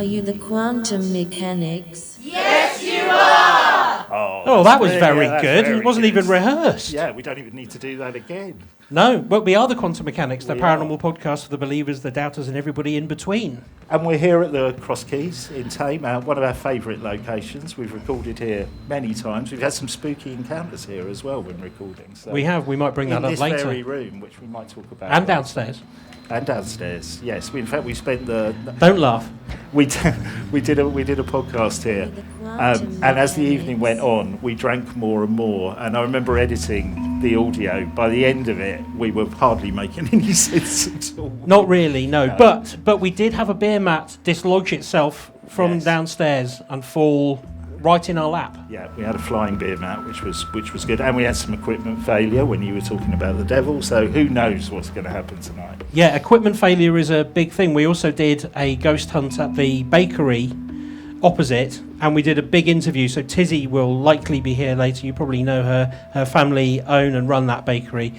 Are you the quantum mechanics? Yes, you are! Oh, that was very that's good. very It wasn't good. even rehearsed. Yeah, we don't even need to do that again. No, but we are the Quantum Mechanics, the We paranormal are. podcast for the believers, the doubters, and everybody in between. And we're here at the Cross Keys in Thame, one of our favourite locations. We've recorded here many times. We've had some spooky encounters here as well when recording. So We have. We might bring that in up this later. very room, which we might talk about. And downstairs. And downstairs, yes. In fact, we spent the... Don't laugh. We did a podcast here, and as the evening went on, we drank more and more. And I remember editing the audio. By the end of it, we were hardly making any sense at all. Not really, no. But we did have a beer mat dislodge itself from Yes. downstairs and fall right in our lap. Yeah, we had a flying beer mat, which was good, and we had some equipment failure when you were talking about the devil. So who knows what's going to happen tonight? Yeah, equipment failure is a big thing. We also did a ghost hunt at the bakery opposite, and we did a big interview. So Tizzy will likely be here later. You probably know her. Her family own and run that bakery.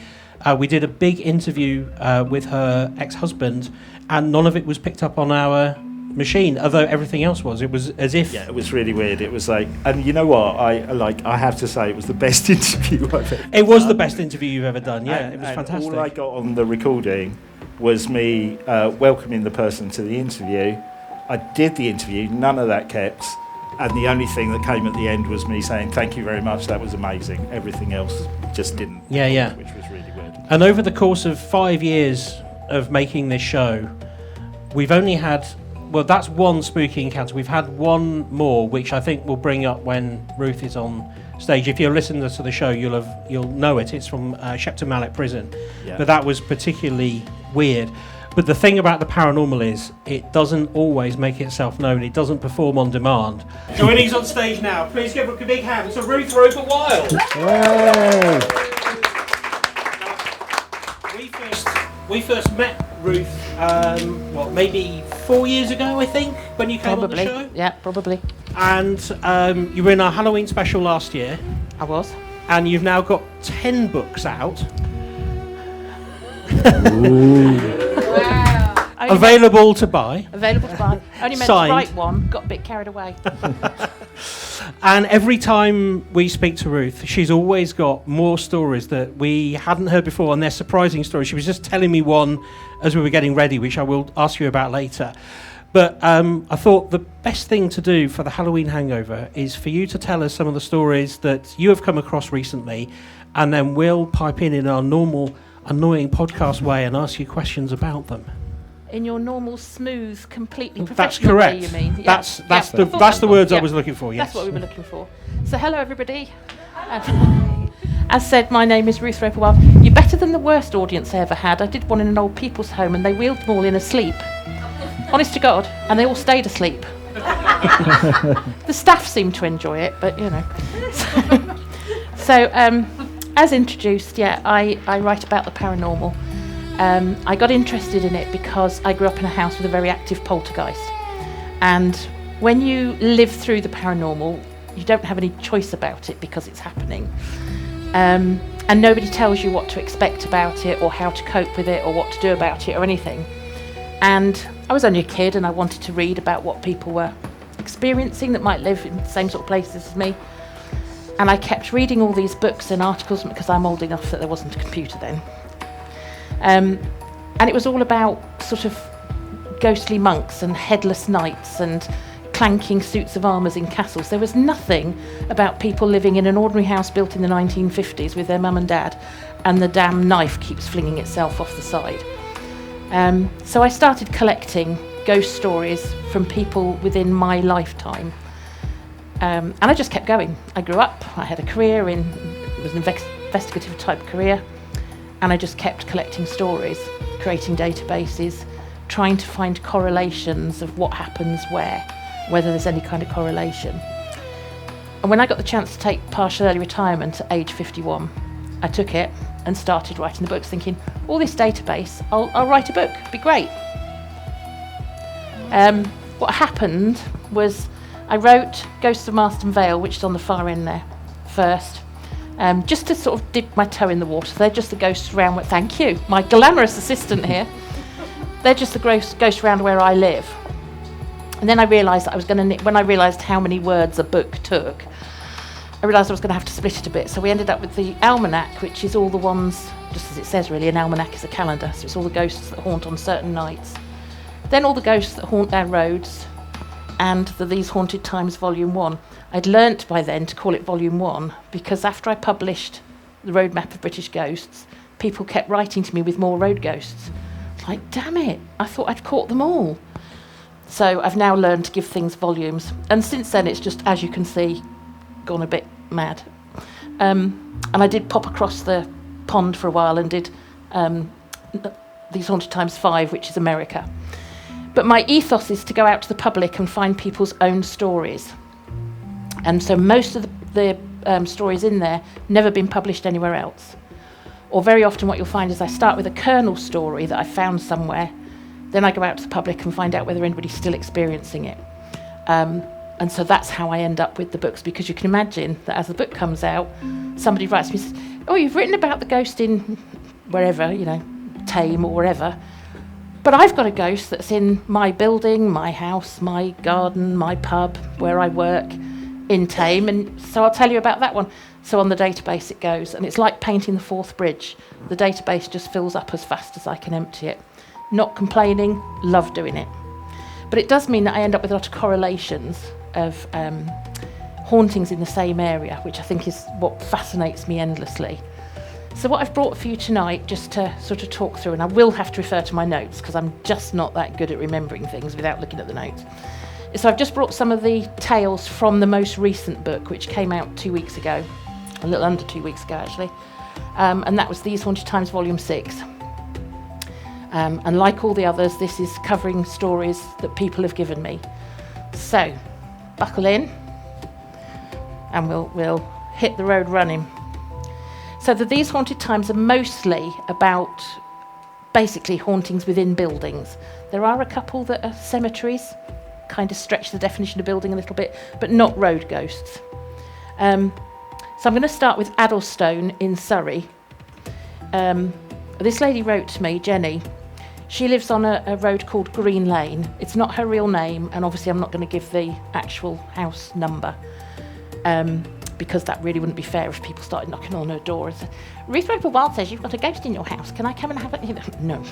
We did a big interview with her ex-husband, and none of it was picked up on our machine, although everything else was. It was as if... Yeah, it was really weird. It was like, and you know what? I have to say, it was the best interview I've ever It was done. the best interview you've ever done. Yeah, And- it was and fantastic. All I got on the recording was me welcoming the person to the interview. I did the interview, none of that kept, and the only thing that came at the end was me saying, thank you very much, that was amazing. Everything else just didn't. Yeah. Which was really weird. And over the course of 5 years of making this show, we've only had... Well, that's one spooky encounter. We've had one more, which I think we'll bring up when Ruth is on stage. If you're listening to the show, you'll know it. It's from Shepton Mallet Prison. Yeah. But that was particularly weird. But the thing about the paranormal is it doesn't always make itself known. It doesn't perform on demand. Joining us on stage now, please give a big hand to Ruth Roper Wylde. We first met Ruth, maybe 4 years ago, I think, when you came Probably. on the show. Yeah, probably. And you were in our Halloween special last year, I was. and you've now got 10 books out, available to buy. Available to buy. Only meant Signed. to write one, got a bit carried away. And every time we speak to Ruth, she's always got more stories that we hadn't heard before, and they're surprising stories. She was just telling me one as we were getting ready, which I will ask you about later. But I thought the best thing to do for the Halloween Hangover is for you to tell us some of the stories that you have come across recently, and then we'll pipe in our normal, annoying podcast way and ask you questions about them. In your normal, smooth, completely That's professional correct. way, you mean? Yeah. That's Yeah. the words I Yeah. was looking for. Yes. That's what we were looking for. So, hello, everybody. As said, my name is Ruth Roper Wylde. You're better than the worst audience I ever had. I did one in an old people's home, and they wheeled them all in asleep. Honest to God. And they all stayed asleep. The staff seemed to enjoy it, but, you know. So, as introduced, I write about the paranormal. I got interested in it because I grew up in a house with a very active poltergeist. And when you live through the paranormal, you don't have any choice about it because it's happening. And nobody tells you what to expect about it or how to cope with it or what to do about it or anything. And I was only a kid and I wanted to read about what people were experiencing that might live in the same sort of places as me. And I kept reading all these books and articles because I'm old enough that there wasn't a computer then. And it was all about sort of ghostly monks and headless knights and clanking suits of armour in castles. There was nothing about people living in an ordinary house built in the 1950s with their mum and dad, and the damn knife keeps flinging itself off the side. So I started collecting ghost stories from people within my lifetime. And I just kept going. I grew up, I had a career it was an investigative type career, and I just kept collecting stories, creating databases, trying to find correlations of what happens where, whether there's any kind of correlation. And when I got the chance to take partial early retirement at age 51, I took it and started writing the books, thinking, all this database, I'll write a book, it'd be great. What happened was I wrote Ghosts of Marston Vale, which is on the far end there, first, just to sort of dip my toe in the water. They're just the ghosts around where, thank you, my glamorous assistant here. They're just the ghosts around where I live. And then I realised that when I realised how many words a book took, I realised I was going to have to split it a bit. So we ended up with the almanac, which is all the ones, just as it says really, an almanac is a calendar, so it's all the ghosts that haunt on certain nights. Then all the ghosts that haunt our roads, and the These Haunted Times Volume 1. I'd learnt by then to call it Volume 1, because after I published the Roadmap of British Ghosts, people kept writing to me with more road ghosts. Like, damn it, I thought I'd caught them all. So I've now learned to give things volumes. And since then, it's just, as you can see, gone a bit mad. And I did pop across the pond for a while and did These Haunted Times 5, which is America. But my ethos is to go out to the public and find people's own stories. And so most of the stories in there never been published anywhere else. Or very often what you'll find is I start with a kernel story that I found somewhere, then I go out to the public and find out whether anybody's still experiencing it. And so that's how I end up with the books, because you can imagine that as the book comes out, somebody writes me and says, oh, you've written about the ghost in wherever, Thame or wherever, but I've got a ghost that's in my building, my house, my garden, my pub, where I work in Thame, and so I'll tell you about that one. So on the database it goes, and it's like painting the Forth Bridge. The database just fills up as fast as I can empty it. Not complaining, love doing it. But it does mean that I end up with a lot of correlations of hauntings in the same area, which I think is what fascinates me endlessly. So what I've brought for you tonight, just to sort of talk through, and I will have to refer to my notes because I'm just not that good at remembering things without looking at the notes. So I've just brought some of the tales from the most recent book, which came out 2 weeks ago, a little under 2 weeks ago actually, and that was These Haunted Times Volume 6. And like all the others, this is covering stories that people have given me. So, buckle in, and we'll hit the road running. So These Haunted Times are mostly about basically hauntings within buildings. There are a couple that are cemeteries, kind of stretch the definition of building a little bit, but not road ghosts. So I'm going to start with Addlestone in Surrey. This lady wrote to me, Jenny. She lives on a road called Green Lane. It's not her real name, and obviously I'm not going to give the actual house number, because that really wouldn't be fair if people started knocking on her door and said, Ruth Roper Wylde says you've got a ghost in your house. Can I come and have it? No.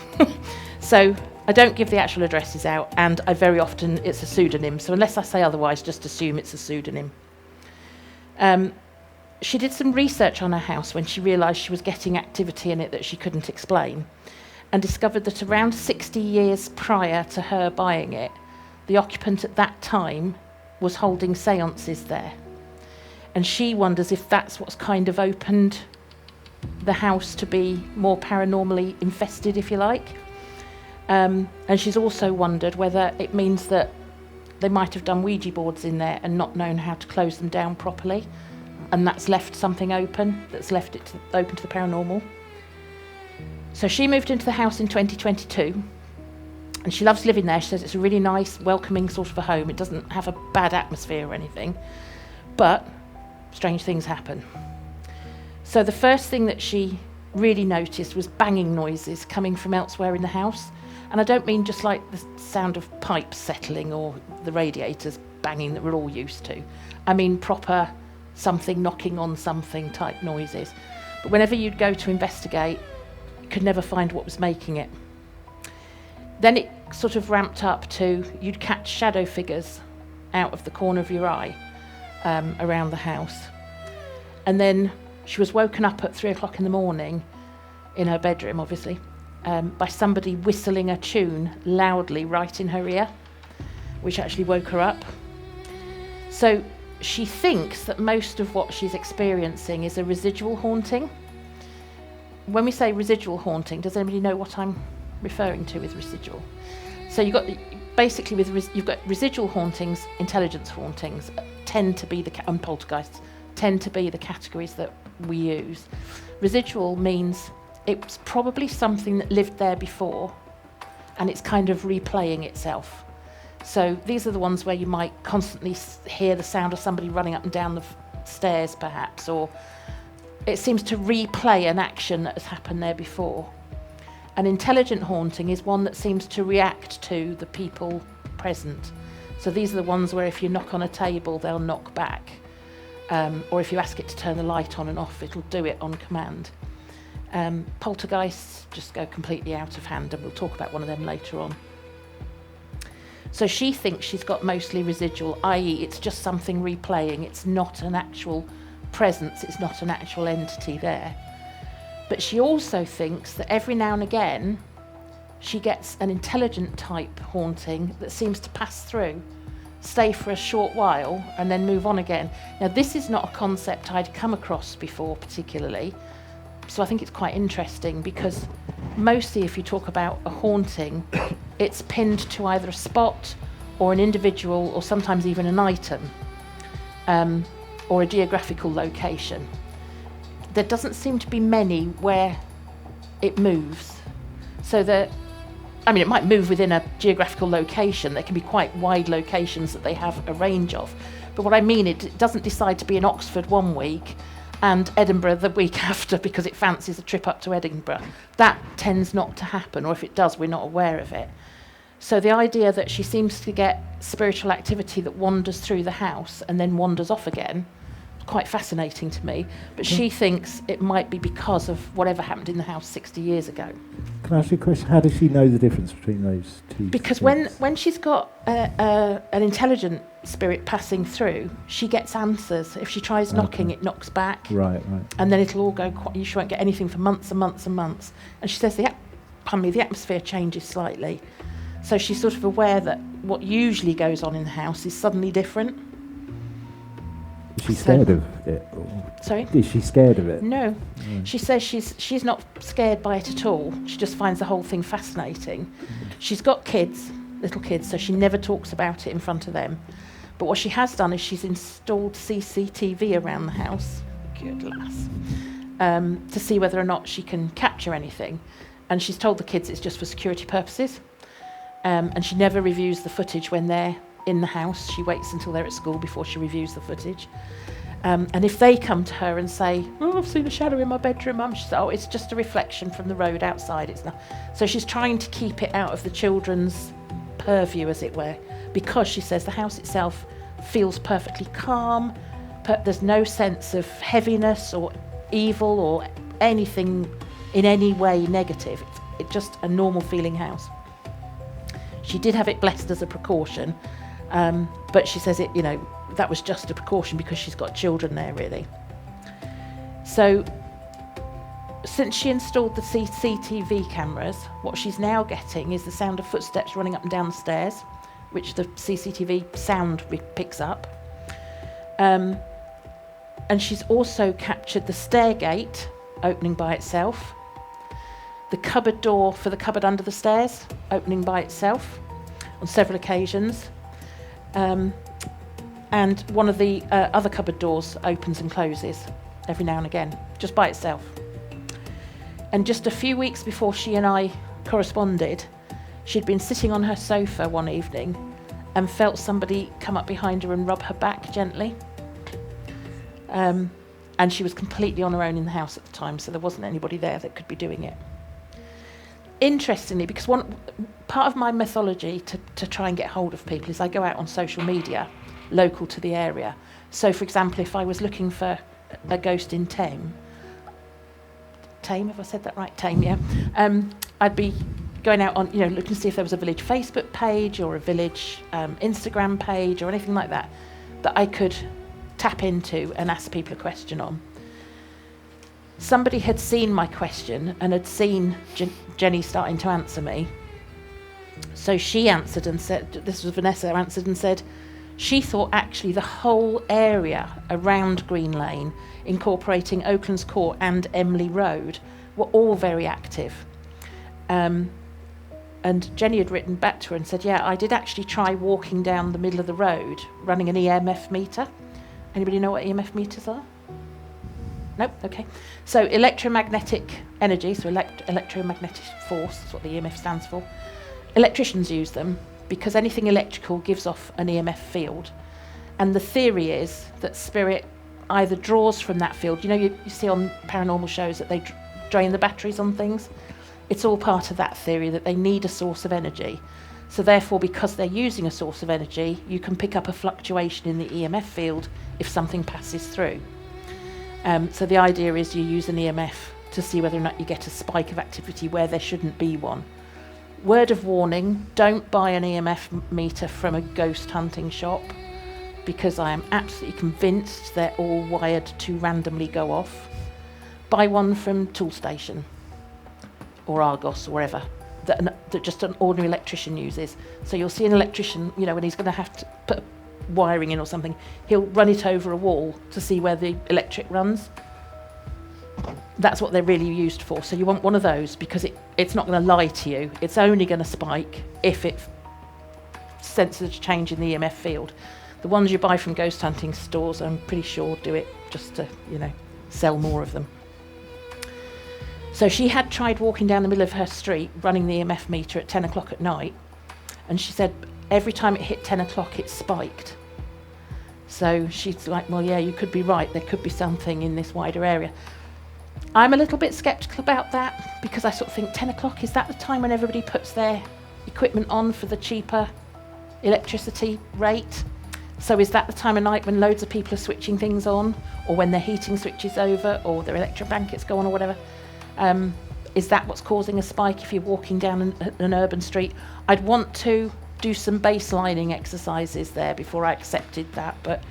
So I don't give the actual addresses out, and I very often, it's a pseudonym. So unless I say otherwise, just assume it's a pseudonym. She did some research on her house when she realised she was getting activity in it that she couldn't explain, and discovered that around 60 years prior to her buying it, the occupant at that time was holding seances there. And she wonders if that's what's kind of opened the house to be more paranormally infested, if you like. And she's also wondered whether it means that they might have done Ouija boards in there and not known how to close them down properly, and that's left something open, that's left it open to the paranormal. So she moved into the house in 2022, and she loves living there. She says it's a really nice, welcoming sort of a home. It doesn't have a bad atmosphere or anything, but strange things happen. So the first thing that she really noticed was banging noises coming from elsewhere in the house. And I don't mean just like the sound of pipes settling or the radiators banging that we're all used to. I mean proper something knocking on something type noises. But whenever you'd go to investigate, you could never find what was making it. Then it sort of ramped up to you'd catch shadow figures out of the corner of your eye around the house. And then she was woken up at 3 o'clock in the morning in her bedroom, obviously, by somebody whistling a tune loudly right in her ear, which actually woke her up. So she thinks that most of what she's experiencing is a residual haunting. When we say residual haunting, does anybody know what I'm referring to with residual? So you've got residual hauntings, intelligence hauntings tend to be and poltergeists tend to be the categories that we use. Residual means it's probably something that lived there before and it's kind of replaying itself. So these are the ones where you might constantly hear the sound of somebody running up and down the stairs perhaps, or it seems to replay an action that has happened there before. An intelligent haunting is one that seems to react to the people present. So these are the ones where if you knock on a table, they'll knock back. Or if you ask it to turn the light on and off, it'll do it on command. Poltergeists just go completely out of hand, and we'll talk about one of them later on. So she thinks she's got mostly residual, i.e. it's just something replaying. It's not an actual presence, it's not an actual entity there. But she also thinks that every now and again she gets an intelligent type haunting that seems to pass through, stay for a short while and then move on again. Now this is not a concept I'd come across before particularly, so I think it's quite interesting, because mostly if you talk about a haunting, it's pinned to either a spot or an individual or sometimes even an item, or a geographical location. There doesn't seem to be many where it moves. So that, I mean, it might move within a geographical location. There can be quite wide locations that they have a range of. But what I mean, it doesn't decide to be in Oxford one week and Edinburgh the week after because it fancies a trip up to Edinburgh. That tends not to happen, or if it does, we're not aware of it. So the idea that she seems to get spiritual activity that wanders through the house and then wanders off again, is quite fascinating to me. But she thinks it might be because of whatever happened in the house 60 years ago. Can I ask you a question? How does she know the difference between those two? Because things? when she's got an intelligent spirit passing through, she gets answers. If she tries knocking, it knocks back. Right. And then it'll all go, she won't get anything for months and months and months. And she says the atmosphere changes slightly. So she's sort of aware that what usually goes on in the house is suddenly different. Is she scared of it? Sorry? Is she scared of it? No. She says she's not scared by it at all. She just finds the whole thing fascinating. She's got kids, little kids, so she never talks about it in front of them. But what she has done is she's installed CCTV around the house, good lass, to see whether or not she can capture anything. And she's told the kids it's just for security purposes. And she never reviews the footage when they're in the house. She waits until they're at school before she reviews the footage. And if they come to her and say, "Oh, I've seen a shadow in my bedroom, Mum," she says, "Oh, it's just a reflection from the road outside. It's not." So she's trying to keep it out of the children's purview, as it were, because she says the house itself feels perfectly calm. There's no sense of heaviness or evil or anything in any way negative. It's just a normal feeling house. She did have it blessed as a precaution, but she says that was just a precaution because she's got children there, really. So since she installed the CCTV cameras, what she's now getting is the sound of footsteps running up and down the stairs, which the CCTV sound picks up. And she's also captured the stair gate opening by itself, the cupboard door for the cupboard under the stairs opening by itself on several occasions. And one of the other cupboard doors opens and closes every now and again, just by itself. And just a few weeks before she and I corresponded, she'd been sitting on her sofa one evening and felt somebody come up behind her and rub her back gently. And she was completely on her own in the house at the time, so there wasn't anybody there that could be doing it. Interestingly, because part of my methodology to try and get hold of people is I go out on social media local to the area. So, for example, if I was looking for a ghost in Thame, have I said that right? Thame, yeah. I'd be going out on, looking to see if there was a village Facebook page or a village Instagram page or anything like that I could tap into and ask people a question on. Somebody had seen my question and had seen Jenny starting to answer me. So she answered and said, this was Vanessa, answered and said, she thought actually the whole area around Green Lane, incorporating Oaklands Court and Emily Road, were all very active. And Jenny had written back to her and said, yeah, I did actually try walking down the middle of the road, running an EMF meter. Anybody know what EMF meters are? Nope, okay. So electromagnetic energy, so electromagnetic force, that's what the EMF stands for. Electricians use them because anything electrical gives off an EMF field. And the theory is that spirit either draws from that field. You see on paranormal shows that they drain the batteries on things. It's all part of that theory that they need a source of energy. So therefore, because they're using a source of energy, you can pick up a fluctuation in the EMF field if something passes through. So the idea is you use an EMF to see whether or not you get a spike of activity where there shouldn't be one. Word of warning, don't buy an EMF meter from a ghost hunting shop, because I am absolutely convinced they're all wired to randomly go off. Buy one from Toolstation or Argos or wherever that just an ordinary electrician uses. So you'll see an electrician, you know, when he's going to have to put wiring in or something, he'll run it over a wall to see where the electric runs. That's what they're really used for. So you want one of those, because it's not going to lie to you. It's only going to spike if it senses a change in the EMF field. The ones you buy from ghost hunting stores, I'm pretty sure, do it just to, you know, sell more of them. So she had tried walking down the middle of her street, running the EMF meter at 10 o'clock at night, and she said every time it hit 10 o'clock it spiked. So she's like, well, yeah, you could be right, there could be something in this wider area. I'm a little bit sceptical about that, because I sort of think 10 o'clock, is that the time when everybody puts their equipment on for the cheaper electricity rate? So is that the time of night when loads of people are switching things on, or when their heating switches over, or their electric blankets go on, or whatever? Is that what's causing a spike if you're walking down an urban street? I'd want to do some baselining exercises there before I accepted that, but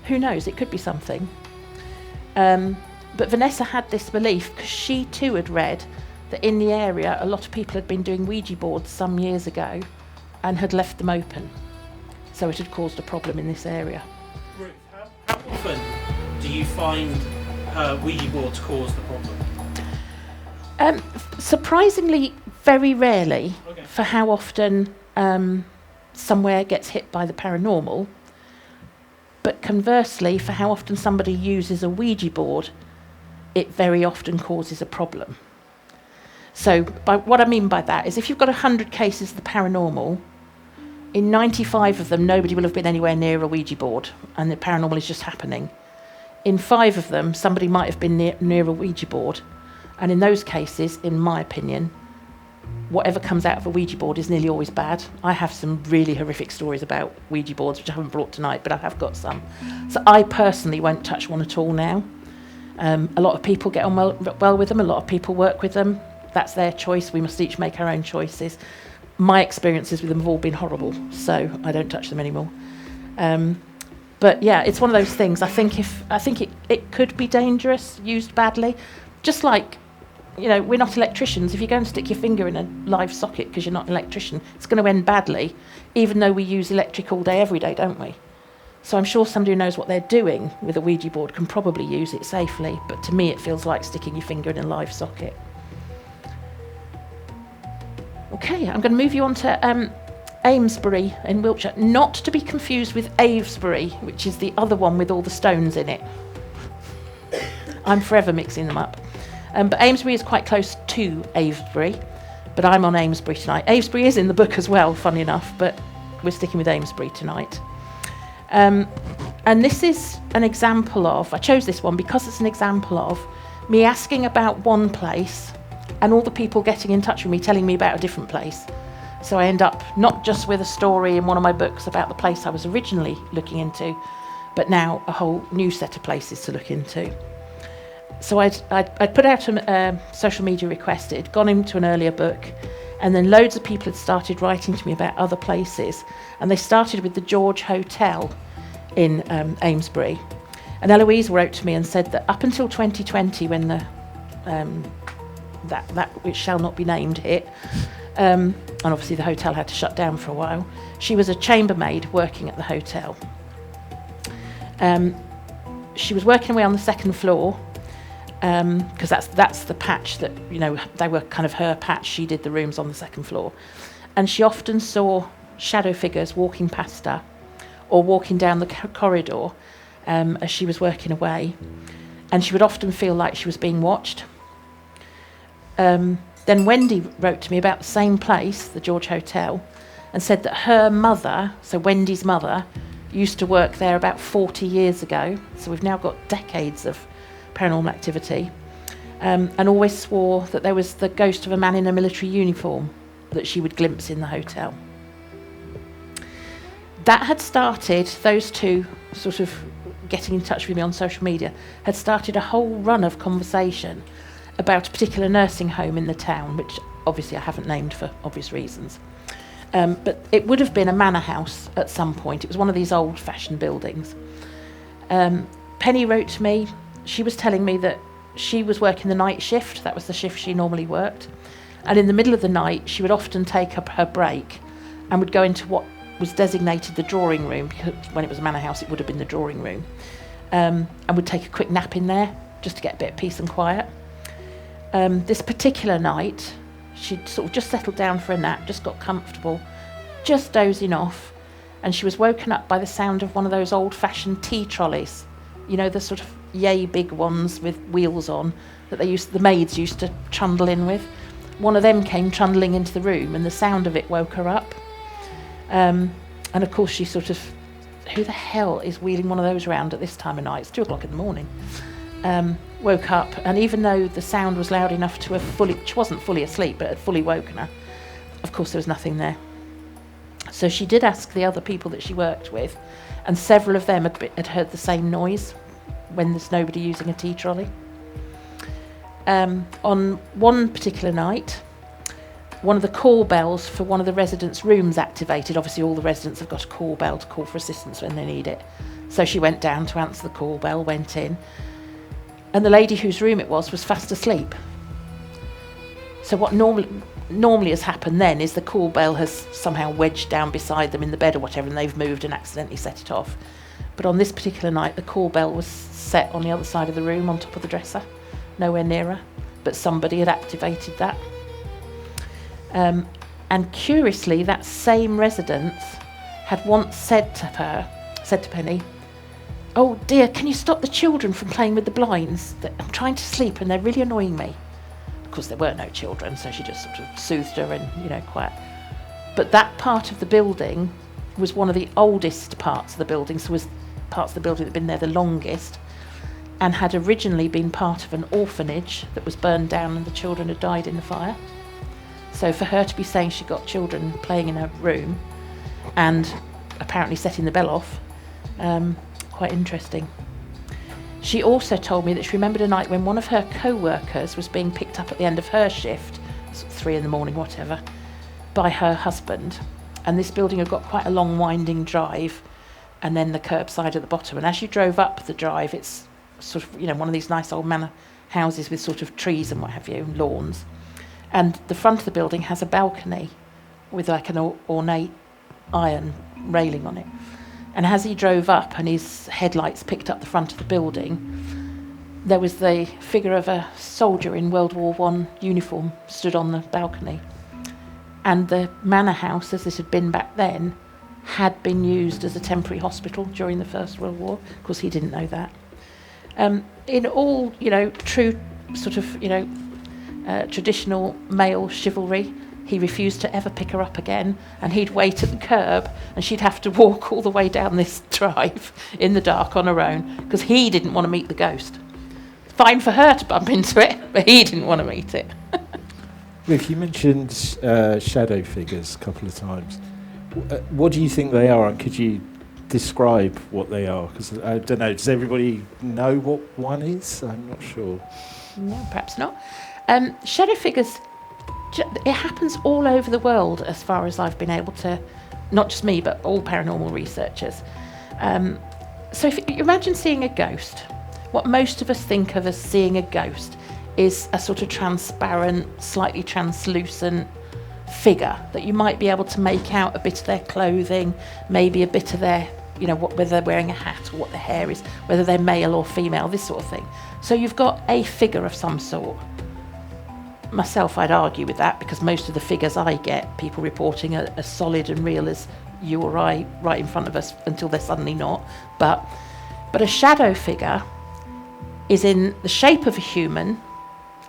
who knows, it could be something. But Vanessa had this belief, because she too had read that in the area a lot of people had been doing Ouija boards some years ago and had left them open. So it had caused a problem in this area. Ruth, how often do you find Ouija boards cause the problem? Surprisingly, very rarely. Okay. For how often somewhere gets hit by the paranormal. But conversely, for how often somebody uses a Ouija board, it very often causes a problem. So what I mean by that is, if you've got 100 cases of the paranormal, in 95 of them, nobody will have been anywhere near a Ouija board, and the paranormal is just happening. In 5 of them, somebody might have been near a Ouija board, and in those cases, in my opinion, whatever comes out of a Ouija board is nearly always bad. I have some really horrific stories about Ouija boards, which I haven't brought tonight, but I have got some. So I personally won't touch one at all now. A lot of people get on well with them, a lot of people work with them. That's their choice. We must each make our own choices. My experiences with them have all been horrible, so I don't touch them anymore. But yeah, it's one of those things. I think it could be dangerous, used badly. Just like, you know, we're not electricians. If you go and stick your finger in a live socket because you're not an electrician, it's going to end badly, even though we use electric all day, every day, don't we? So I'm sure somebody who knows what they're doing with a Ouija board can probably use it safely, but to me it feels like sticking your finger in a live socket. Okay, I'm going to move you on to Amesbury in Wiltshire, not to be confused with Avesbury, which is the other one with all the stones in it. I'm forever mixing them up. But Amesbury is quite close to Avesbury, but I'm on Amesbury tonight. Avesbury is in the book as well, funny enough, but we're sticking with Amesbury tonight. And this is an example of, I chose this one because it's an example of me asking about one place and all the people getting in touch with me telling me about a different place. So I end up not just with a story in one of my books about the place I was originally looking into, but now a whole new set of places to look into. So I'd put out a social media request. It had gone into an earlier book, and then loads of people had started writing to me about other places, and they started with the George Hotel in Amesbury. And Eloise wrote to me and said that up until 2020, when the that which shall not be named hit, and obviously the hotel had to shut down for a while, she was a chambermaid working at the hotel. She was working away on the second floor, because that's the patch that, you know, they were kind of her patch. She did the rooms on the second floor, and she often saw shadow figures walking past her or walking down the corridor as she was working away, and she would often feel like she was being watched. Then Wendy wrote to me about the same place, the George Hotel, and said that her mother, so Wendy's mother, used to work there about 40 years ago, so we've now got decades of paranormal activity, and always swore that there was the ghost of a man in a military uniform that she would glimpse in the hotel. that had started, those two sort of getting in touch with me on social media, had started a whole run of conversation about a particular nursing home in the town, which obviously I haven't named for obvious reasons. But it would have been a manor house at some point. It was one of these old-fashioned buildings. Penny wrote to me. She was telling me that she was working the night shift. That was the shift she normally worked. And in the middle of the night, she would often take up her break and would go into what was designated the drawing room, because when it was a manor house, it would have been the drawing room, and would take a quick nap in there just to get a bit of peace and quiet. This particular night, she'd sort of just settled down for a nap, just got comfortable, just dozing off, and she was woken up by the sound of one of those old-fashioned tea trolleys, you know, the sort of yay big ones with wheels on that the maids used to trundle in with. One of them came trundling into the room, and the sound of it woke her up. And of course she sort of, who the hell is wheeling one of those around at this time of night? It's 2:00 in the morning. Woke up, and even though the sound was loud enough to have she wasn't fully asleep, but had fully woken her, of course there was nothing there. So she did ask the other people that she worked with, and several of them had heard the same noise when there's nobody using a tea trolley. On one particular night, one of the call bells for one of the residents' rooms activated. Obviously all the residents have got a call bell to call for assistance when they need it. So she went down to answer the call bell, went in, and the lady whose room it was fast asleep. So what normally has happened then is the call bell has somehow wedged down beside them in the bed or whatever, and they've moved and accidentally set it off. But on this particular night, the call bell was set on the other side of the room, on top of the dresser, nowhere near her, but somebody had activated that. And curiously, that same resident had once said to Penny, "Oh dear, can you stop the children from playing with the blinds? I'm trying to sleep and they're really annoying me." Of course, there were no children, so she just sort of soothed her and, quiet. But that part of the building was one of the oldest parts of the building, so was parts of the building that had been there the longest, and had originally been part of an orphanage that was burned down and the children had died in the fire. So for her to be saying she got children playing in her room and apparently setting the bell off, quite interesting. She also told me that she remembered a night when one of her co-workers was being picked up at the end of her shift, 3 a.m, whatever, by her husband. And this building had got quite a long winding drive and then the curbside at the bottom. And as you drove up the drive, it's sort of, one of these nice old manor houses with sort of trees and what have you, lawns. And the front of the building has a balcony with like an ornate iron railing on it. And as he drove up and his headlights picked up the front of the building, there was the figure of a soldier in World War I uniform stood on the balcony. And the manor house, as it had been back then, had been used as a temporary hospital during the First World War. Of course, he didn't know that. In all, true sort of, traditional male chivalry, he refused to ever pick her up again, and he'd wait at the curb and she'd have to walk all the way down this drive in the dark on her own because he didn't want to meet the ghost. Fine for her to bump into it, but he didn't want to meet it. Ruth, you mentioned shadow figures a couple of times. What do you think they are, and could you describe what they are? Because I don't know, does everybody know what one is? I'm not sure. No, perhaps not. Shadow figures, it happens all over the world as far as I've been able to, not just me, but all paranormal researchers. So if you imagine seeing a ghost, what most of us think of as seeing a ghost is a sort of transparent, slightly translucent figure that you might be able to make out a bit of their clothing, maybe a bit of their, whether they're wearing a hat or what their hair is, whether they're male or female, this sort of thing. So you've got a figure of some sort. Myself, I'd argue with that because most of the figures I get, people reporting are as solid and real as you or I right in front of us until they're suddenly not. But a shadow figure is in the shape of a human,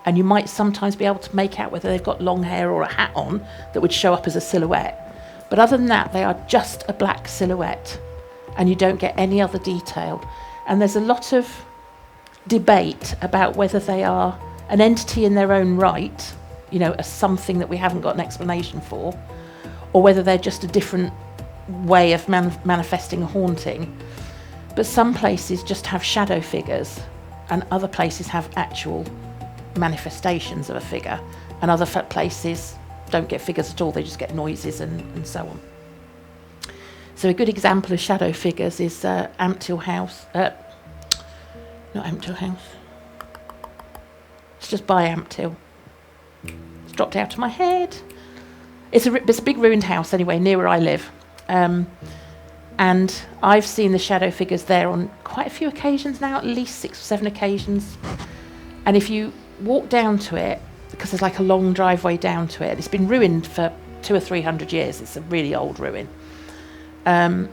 and you might sometimes be able to make out whether they've got long hair or a hat on that would show up as a silhouette. But other than that, they are just a black silhouette, and you don't get any other detail. And there's a lot of debate about whether they are an entity in their own right, as something that we haven't got an explanation for, or whether they're just a different way of manifesting a haunting. But some places just have shadow figures, and other places have actual manifestations of a figure, and other places don't get figures at all, they just get noises and so on. So a good example of shadow figures is Ampthill House. Not Ampthill House. It's just by Ampthill. It's dropped out of my head. It's a big ruined house anyway, near where I live. And I've seen the shadow figures there on quite a few occasions now, at least 6 or 7 occasions. And if you walk down to it, because there's like a long driveway down to it, it's been ruined for 200 or 300 years. It's a really old ruin. And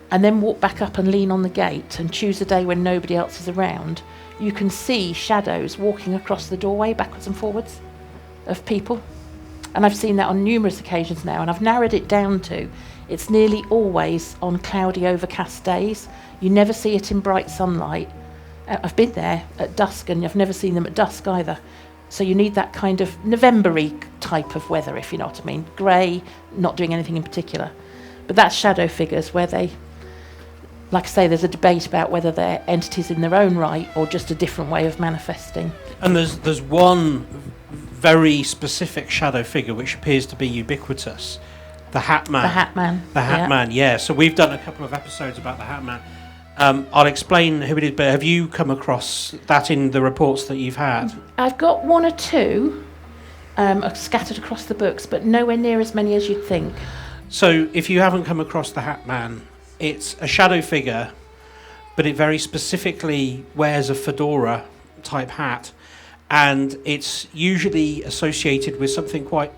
then walk back up and lean on the gate and choose a day when nobody else is around, you can see shadows walking across the doorway backwards and forwards of people. And I've seen that on numerous occasions now, and I've narrowed it down to it's nearly always on cloudy, overcast days. You never see it in bright sunlight. I've been there at dusk, and I've never seen them at dusk either. So you need that kind of November-y type of weather, if you know what I mean. Grey, not doing anything in particular. But that's shadow figures where they, like I say, there's a debate about whether they're entities in their own right or just a different way of manifesting. And there's one very specific shadow figure which appears to be ubiquitous. The Hat Man. The Hat Man. The Hat Man, yeah. So we've done a couple of episodes about the Hat Man. I'll explain who it is, but have you come across that in the reports that you've had? I've got 1 or 2 scattered across the books, but nowhere near as many as you'd think. So if you haven't come across the Hat Man, it's a shadow figure, but it very specifically wears a fedora type hat, and it's usually associated with something quite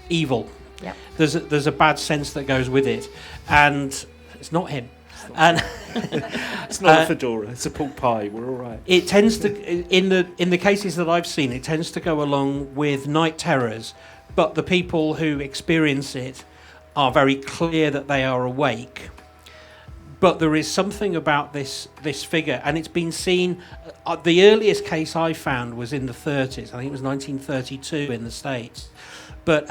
evil. Yep. There's a bad sense that goes with it, and it's not him. And it's not a fedora, it's a pork pie, we're all right. It tends to, in the cases that I've seen, it tends to go along with night terrors, but the people who experience it are very clear that they are awake. But there is something about this figure, and it's been seen. The earliest case I found was in the 30s. I think it was 1932 in the States. But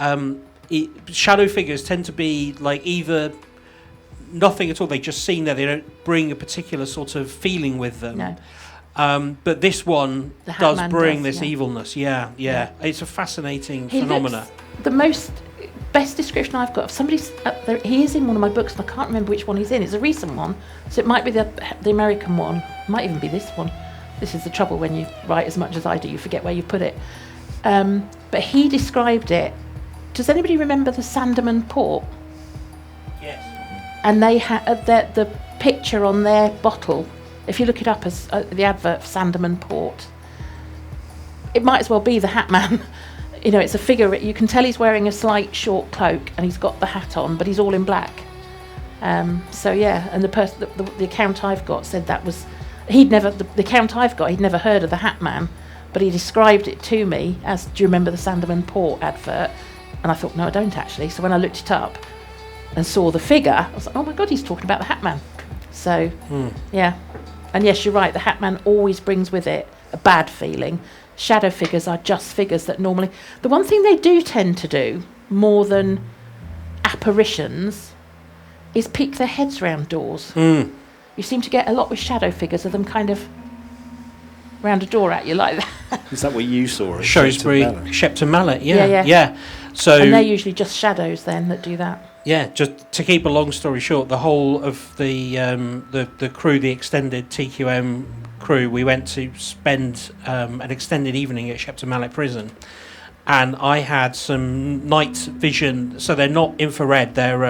shadow figures tend to be like either nothing at all. They just seen there. They don't bring a particular sort of feeling with them. No. But this one does bring this yeah. evilness. Yeah. It's a fascinating phenomena. The best description I've got of somebody's up there, he is in one of my books, and I can't remember which one he's in. It's a recent one, so it might be the American one. It might even be this one. This is the trouble when you write as much as I do, you forget where you put it. But he described it. Does anybody remember the Sandeman Port? Yes. And they had the picture on their bottle. If you look it up as the advert for Sandeman Port, it might as well be the Hat Man. You know, it's a figure. You can tell he's wearing a slight short cloak, and he's got the hat on, but he's all in black. So yeah, and the account I've got said that was he'd never heard of the Hat Man, but he described it to me as, do you remember the Sandeman Port advert? And I thought, no, I don't actually. So when I looked it up and saw the figure, I was like, oh my God, he's talking about the Hat Man. So yeah, and yes, you're right. The Hat Man always brings with it a bad feeling. Shadow figures are just figures that normally... The one thing they do tend to do, more than apparitions, is peek their heads round doors. You seem to get a lot with shadow figures of them kind of round a door at you like that. Is that what you saw? At Shrewsbury, Shepton Mallet, yeah. So, and they're usually just shadows then that do that. Yeah, just to keep a long story short, the whole of the crew, the extended TQM crew, we went to spend an extended evening at Shepton Mallet Prison, and I had some night vision. So they're not infrared; they're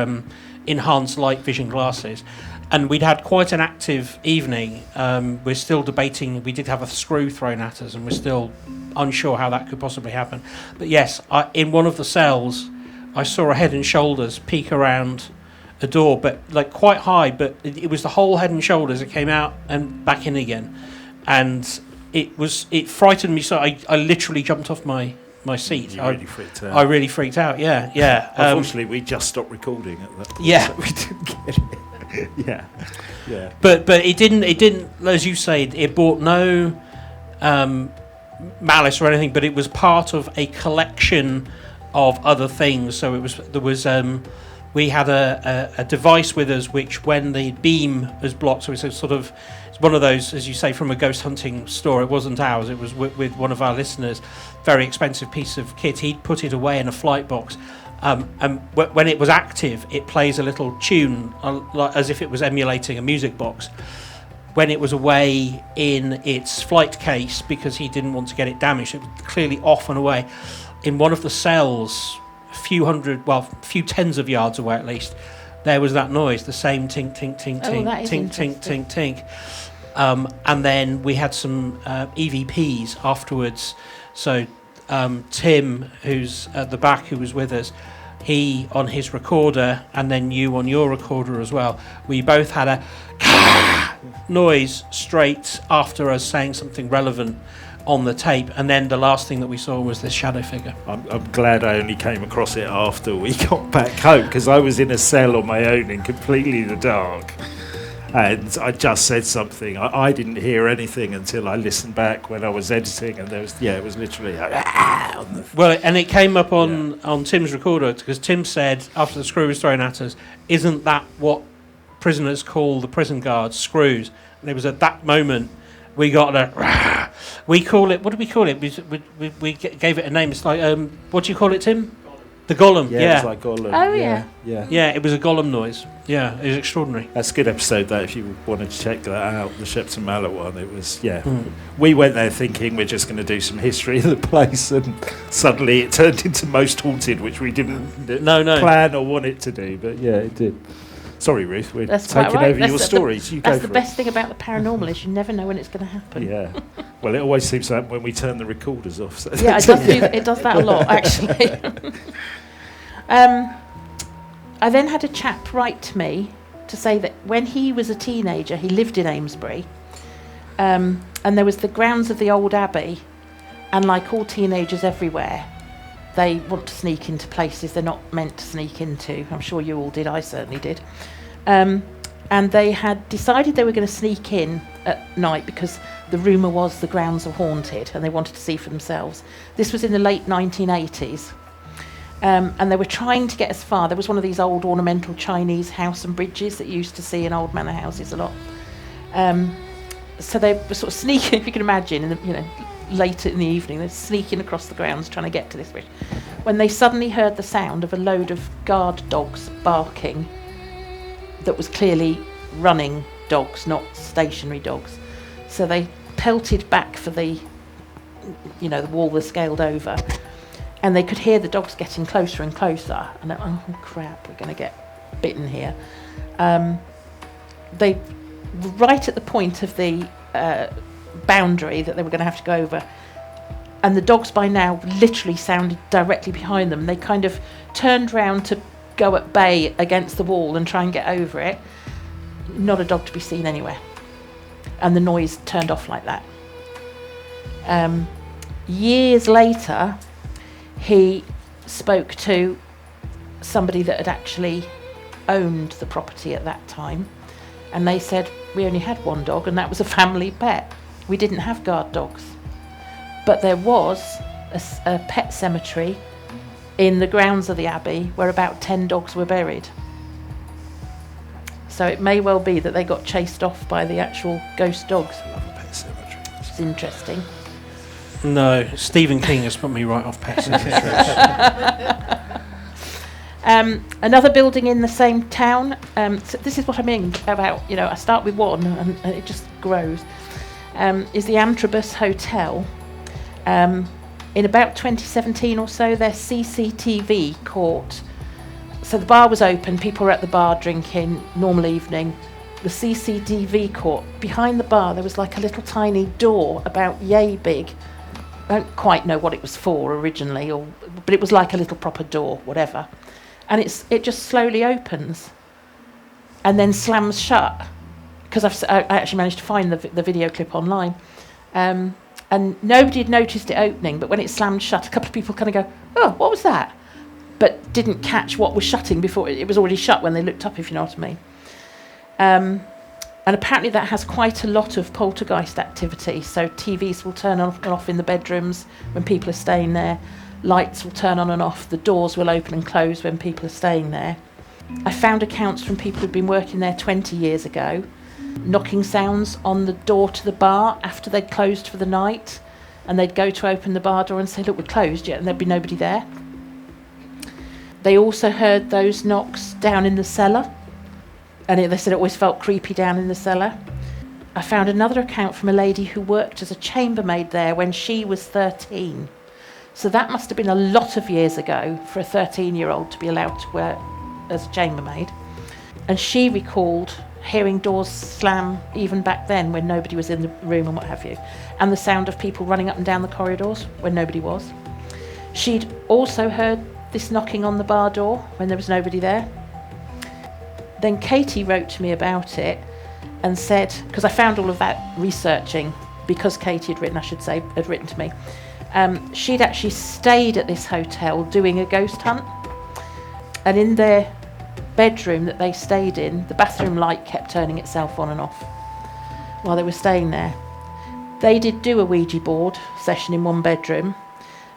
enhanced light vision glasses. And we'd had quite an active evening. We're still debating. We did have a screw thrown at us, and we're still unsure how that could possibly happen. But yes, in one of the cells, I saw a Head and Shoulders peek around a door, but like quite high. But it was the whole Head and Shoulders. It came out and back in again, and it frightened me. So I literally jumped off my seat. You really freaked out. I really freaked out. Yeah. Unfortunately, we just stopped recording at that point. Yeah, so we didn't get it. yeah. But it didn't. As you say, it brought no malice or anything. But it was part of a collection of other things. So there was we had a device with us which, when the beam was blocked, so it's a sort of, it's one of those, as you say, from a ghost hunting store. It wasn't ours, it was with one of our listeners. Very expensive piece of kit. He'd put it away in a flight box, and when it was active, it plays a little tune as if it was emulating a music box. When it was away in its flight case, because he didn't want to get it damaged, it was clearly off and away. In one of the cells, a few tens of yards away at least, there was that noise, the same tink, tink, tink, tink, tink, tink, tink, tink. And then we had some EVPs afterwards. So Tim, who's at the back, who was with us, he on his recorder, and then you on your recorder as well, we both had a noise straight after us saying something relevant on the tape, and then the last thing that we saw was this shadow figure. I'm glad I only came across it after we got back home, because I was in a cell on my own in completely the dark, and I just said something. I didn't hear anything until I listened back when I was editing, and there was, it was literally well, and it came up on Tim's recorder, because Tim said after the screw was thrown at us, "Isn't that what prisoners call the prison guards, screws?" And it was at that moment we got a we call it, what do we call it? We gave it a name. It's like, what do you call it, Tim? The golem. Yeah, it's like golem. Oh, yeah. Yeah, it was a golem noise. Yeah, it was extraordinary. That's a good episode, that, if you wanted to check that out, the Shepton Mallet one. It was, we went there thinking we're just going to do some history of the place, and suddenly it turned into Most Haunted, which we didn't plan or want it to do, but yeah, it did. Sorry, Ruth, we're taking over your stories. That's the best thing about the paranormal, is you never know when it's going to happen. Yeah. Well, it always seems to happen when we turn the recorders off. So yeah, it does that a lot, actually. I then had a chap write to me to say that when he was a teenager, he lived in Amesbury, and there was the grounds of the old abbey, and like all teenagers everywhere, they want to sneak into places they're not meant to sneak into. I'm sure you all did, I certainly did. And they had decided they were going to sneak in at night because the rumour was the grounds were haunted and they wanted to see for themselves. This was in the late 1980s. And they were trying to get as far. There was one of these old ornamental Chinese house and bridges that you used to see in old manor houses a lot. So they were sort of sneaking, if you can imagine, late in the evening, they're sneaking across the grounds trying to get to this bridge, when they suddenly heard the sound of a load of guard dogs barking that was clearly running dogs, not stationary dogs. So they pelted back for the wall was scaled over, and they could hear the dogs getting closer and closer, and they're, oh crap, we're going to get bitten here. They were right at the point of the boundary that they were going to have to go over, and the dogs by now literally sounded directly behind them. They kind of turned round to go at bay against the wall and try and get over it. Not a dog to be seen anywhere, and the noise turned off like that. Years later, he spoke to somebody that had actually owned the property at that time, and they said, we only had one dog, and that was a family pet. We didn't have guard dogs. But there was a pet cemetery in the grounds of the Abbey where about 10 dogs were buried. So it may well be that they got chased off by the actual ghost dogs. I love a pet cemetery. It's interesting. No, Stephen King has put me right off pet cemeteries. Another building in the same town, so this is what I mean about, I start with one and it just grows, is the Antrobus Hotel. In about 2017 or so, their CCTV caught, so the bar was open, people were at the bar drinking, normal evening. The CCTV caught, behind the bar there was like a little tiny door about yay big. I don't quite know what it was for originally, but it was like a little proper door, whatever. And it just slowly opens and then slams shut, because I actually managed to find the video clip online, and nobody had noticed it opening, but when it slammed shut, a couple of people kind of go, oh, what was that? But didn't catch what was shutting before it was already shut when they looked up, if you know what I mean. And apparently that has quite a lot of poltergeist activity, so TVs will turn on and off in the bedrooms when people are staying there. Lights will turn on and off, the doors will open and close when people are staying there. I found accounts from people who'd been working there 20 years ago, knocking sounds on the door to the bar after they'd closed for the night, and they'd go to open the bar door and say, look, we're closed yet, and there'd be nobody there. They also heard those knocks down in the cellar, and they said it always felt creepy down in the cellar. I found another account from a lady who worked as a chambermaid there when she was 13. So that must have been a lot of years ago for a 13-year-old to be allowed to work as a chambermaid. And she recalled hearing doors slam even back then when nobody was in the room and what have you, and the sound of people running up and down the corridors when nobody was. She'd also heard this knocking on the bar door when there was nobody there. Then Katie wrote to me about it and said, because I found all of that researching, because Katie had written to me, she'd actually stayed at this hotel doing a ghost hunt, and in their bedroom that they stayed in, the bathroom light kept turning itself on and off while they were staying there. They did do a Ouija board session in one bedroom,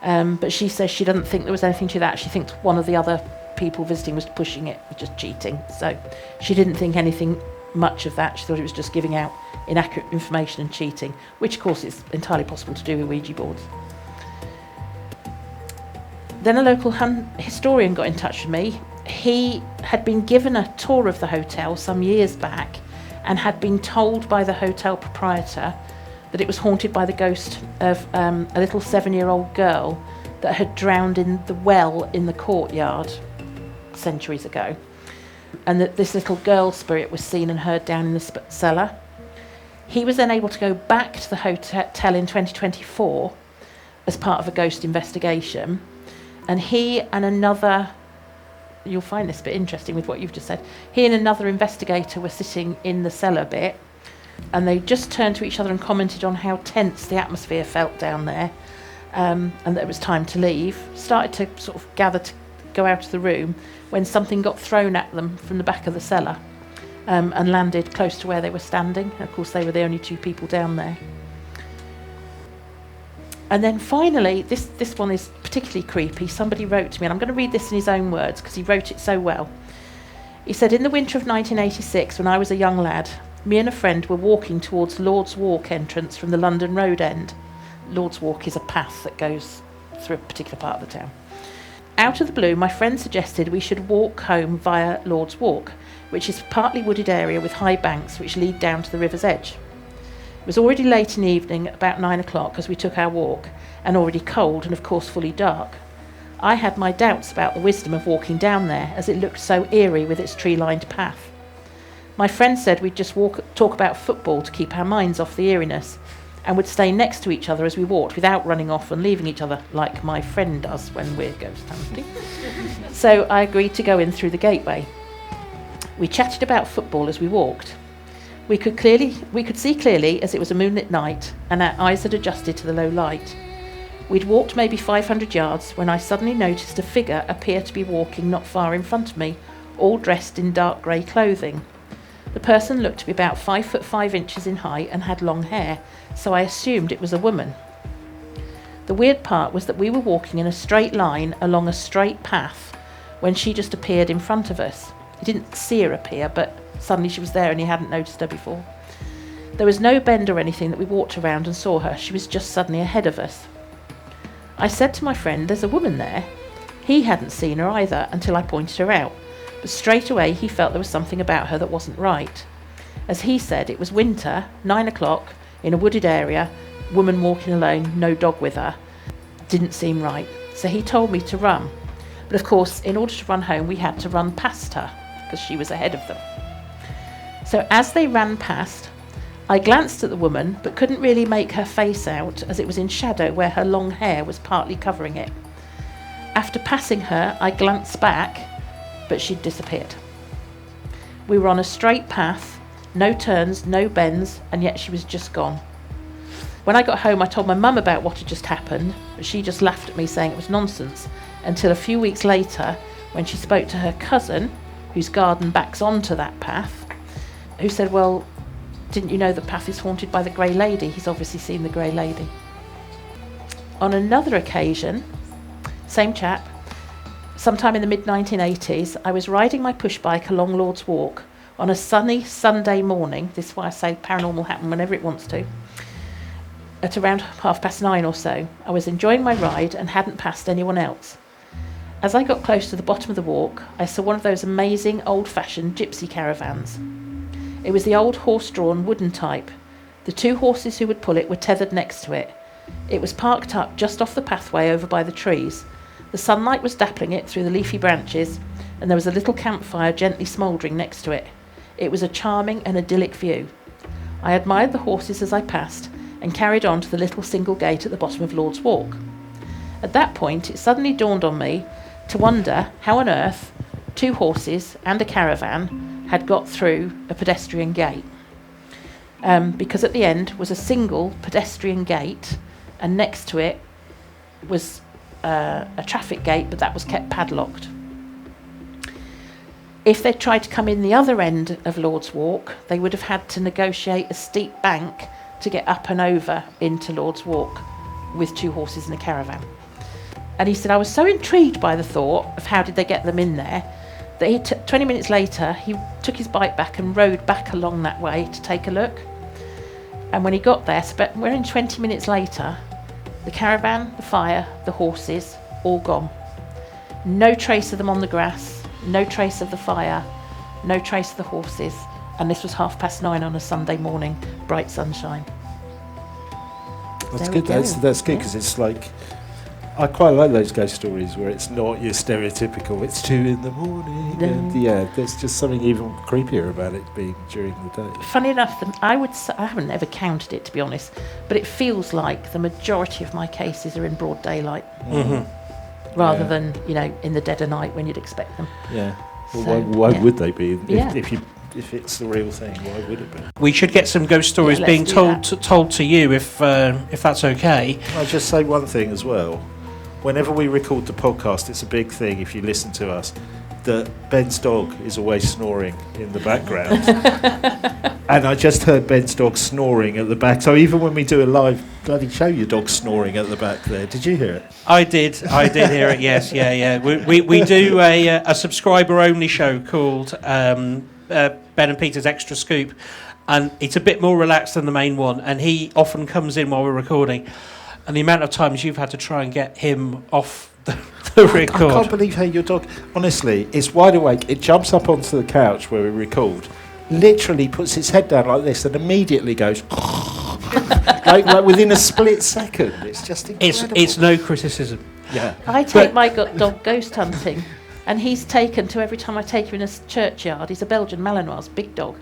but she says she doesn't think there was anything to that. She thinks one of the other people visiting was pushing it, just cheating. So she didn't think anything much of that. She thought it was just giving out inaccurate information and cheating, which of course is entirely possible to do with Ouija boards. Then a local historian got in touch with me. He had been given a tour of the hotel some years back and had been told by the hotel proprietor that it was haunted by the ghost of a little 7-year-old girl that had drowned in the well in the courtyard centuries ago, and that this little girl spirit was seen and heard down in the cellar. He was then able to go back to the hotel in 2024 as part of a ghost investigation, and he and another, you'll find this bit interesting with what you've just said, he and another investigator were sitting in the cellar bit, and they just turned to each other and commented on how tense the atmosphere felt down there, and that it was time to leave. Started to sort of gather to go out of the room when something got thrown at them from the back of the cellar, and landed close to where they were standing. Of course, they were the only two people down there. And then finally, this one is particularly creepy. Somebody wrote to me, and I'm going to read this in his own words because he wrote it so well. He said, in the winter of 1986, when I was a young lad, me and a friend were walking towards Lord's Walk entrance from the London Road end. Lord's Walk is a path that goes through a particular part of the town. Out of the blue, my friend suggested we should walk home via Lord's Walk, which is a partly wooded area with high banks which lead down to the river's edge. It was already late in the evening, about 9 o'clock, as we took our walk, and already cold and of course fully dark. I had my doubts about the wisdom of walking down there, as it looked so eerie with its tree-lined path. My friend said we'd just talk about football to keep our minds off the eeriness, and would stay next to each other as we walked without running off and leaving each other, like my friend does when we're ghost hunting. So I agreed to go in through the gateway. We chatted about football as we walked. We could see clearly as it was a moonlit night, and our eyes had adjusted to the low light. We'd walked maybe 500 yards when I suddenly noticed a figure appear to be walking not far in front of me, all dressed in dark grey clothing. The person looked to be about 5 foot 5 inches in height and had long hair, so I assumed it was a woman. The weird part was that we were walking in a straight line along a straight path when she just appeared in front of us. He didn't see her appear, but suddenly she was there and he hadn't noticed her before. There was no bend or anything that we walked around and saw her. She was just suddenly ahead of us. I said to my friend, there's a woman there. He hadn't seen her either until I pointed her out, but straight away he felt there was something about her that wasn't right. As he said, it was winter, 9 o'clock, in a wooded area, woman walking alone, no dog with her. Didn't seem right. So he told me to run. But of course, in order to run home, we had to run past her because she was ahead of them. So as they ran past, I glanced at the woman, but couldn't really make her face out as it was in shadow where her long hair was partly covering it. After passing her, I glanced back, but she'd disappeared. We were on a straight path, no turns, no bends, and yet she was just gone. When I got home, I told my mum about what had just happened, but she just laughed at me saying it was nonsense, until a few weeks later, when she spoke to her cousin, whose garden backs onto that path, who said, well, didn't you know the path is haunted by the Grey Lady? He's obviously seen the Grey Lady. On another occasion, same chap, sometime in the mid-1980s, I was riding my push bike along Lord's Walk on a sunny Sunday morning. This is why I say paranormal happen whenever it wants to. At around 9:30 or so, I was enjoying my ride and hadn't passed anyone else. As I got close to the bottom of the walk, I saw one of those amazing old-fashioned gypsy caravans. It was the old horse-drawn wooden type. The 2 horses who would pull it were tethered next to it. It was parked up just off the pathway over by the trees. The sunlight was dappling it through the leafy branches, and there was a little campfire gently smouldering next to it. It was a charming and idyllic view. I admired the horses as I passed and carried on to the little single gate at the bottom of Lord's Walk. At that point, it suddenly dawned on me to wonder how on earth 2 horses and a caravan had got through a pedestrian gate. Because at the end was a single pedestrian gate, and next to it was a traffic gate, but that was kept padlocked. If they'd tried to come in the other end of Lord's Walk, they would have had to negotiate a steep bank to get up and over into Lord's Walk with 2 horses and a caravan. And he said, I was so intrigued by the thought of how did they get them in there, that 20 minutes later, he took his bike back and rode back along that way to take a look. And when he got there, we're in 20 minutes later, the caravan, the fire, the horses, all gone. No trace of them on the grass, no trace of the fire, no trace of the horses. And this was 9:30 on a Sunday morning, bright sunshine. That's good. That's good, because it's like, I quite like those ghost stories where it's not your stereotypical, it's 2 in the morning. And there's just something even creepier about it being during the day. Funny enough, I haven't ever counted it, to be honest, but it feels like the majority of my cases are in broad daylight, rather than, in the dead of night when you'd expect them. Yeah. Well, So, why would they be? If it's the real thing, why would it be? We should get some ghost stories being told to you, if that's okay. I'll just say one thing as well. Whenever we record the podcast, it's a big thing, if you listen to us, that Ben's dog is always snoring in the background. And I just heard Ben's dog snoring at the back. So even when we do a live bloody show, your dog's snoring at the back there. Did you hear it? I did hear it, yes, yeah. We do a subscriber-only show called Ben and Peter's Extra Scoop, and it's a bit more relaxed than the main one, and he often comes in while we're recording. And the amount of times you've had to try and get him off the record. I can't believe how your dog, honestly, it's wide awake. It jumps up onto the couch where we record, literally puts its head down like this and immediately goes like within a split second. It's just incredible. It's no criticism. Yeah. I take my dog ghost hunting, and he's taken to, every time I take him in a churchyard, he's a Belgian Malinois, big dog,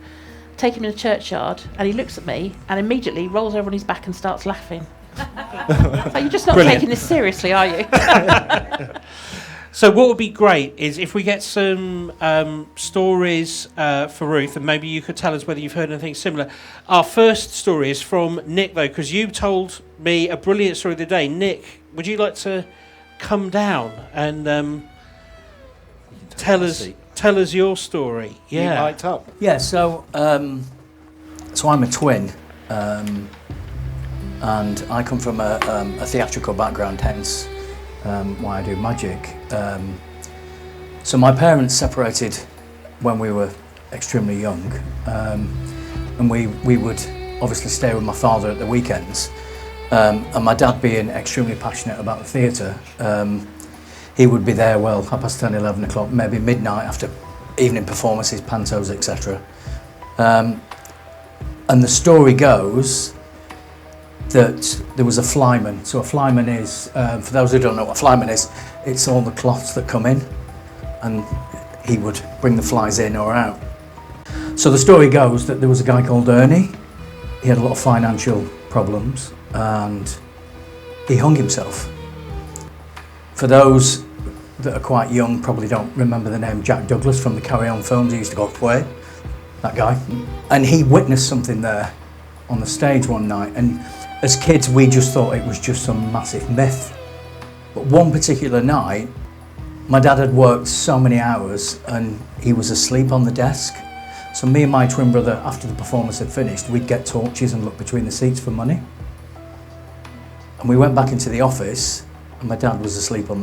take him in a churchyard, and he looks at me and immediately rolls over on his back and starts laughing. So you're just not Brilliant. taking this seriously, are you? So what would be great is if we get some stories for Ruth, and maybe you could tell us whether you've heard anything similar. Our first story is from Nick, though, because you told me a brilliant story the other day. Nick, would you like to come down and tell us your story? Yeah. You mic'd up. Yeah, so I'm a twin, and I come from a theatrical background, hence why I do magic. So my parents separated when we were extremely young, and we would obviously stay with my father at the weekends, and my dad being extremely passionate about the theatre, he would be there, 10:30, 11 o'clock, maybe midnight after evening performances, pantos, etc. And the story goes that there was a flyman. So a flyman is, for those who don't know what a flyman is, it's all the cloths that come in, and he would bring the flies in or out. So the story goes that there was a guy called Ernie. He had a lot of financial problems and he hung himself. For those that are quite young, probably don't remember the name Jack Douglas from the Carry On films. He used to go play, that guy. And he witnessed something there on the stage one night, and as kids we just thought it was just some massive myth. But one particular night, my dad had worked so many hours and he was asleep on the desk. So me and my twin brother, after the performance had finished, we'd get torches and look between the seats for money. And we went back into the office and my dad was asleep on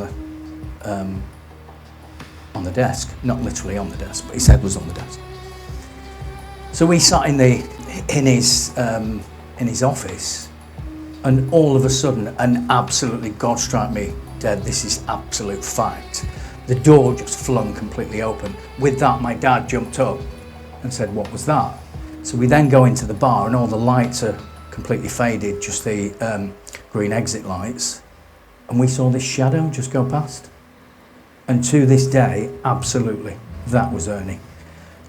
on the desk, not literally on the desk, but his head was on the desk. So we sat in his office, and all of a sudden, and absolutely God strike me dead, this is absolute fact, the door just flung completely open. With that, my dad jumped up and said, "What was that?" So we then go into the bar, and all the lights are completely faded, just the green exit lights, and we saw this shadow just go past. And to this day, absolutely, that was Ernie.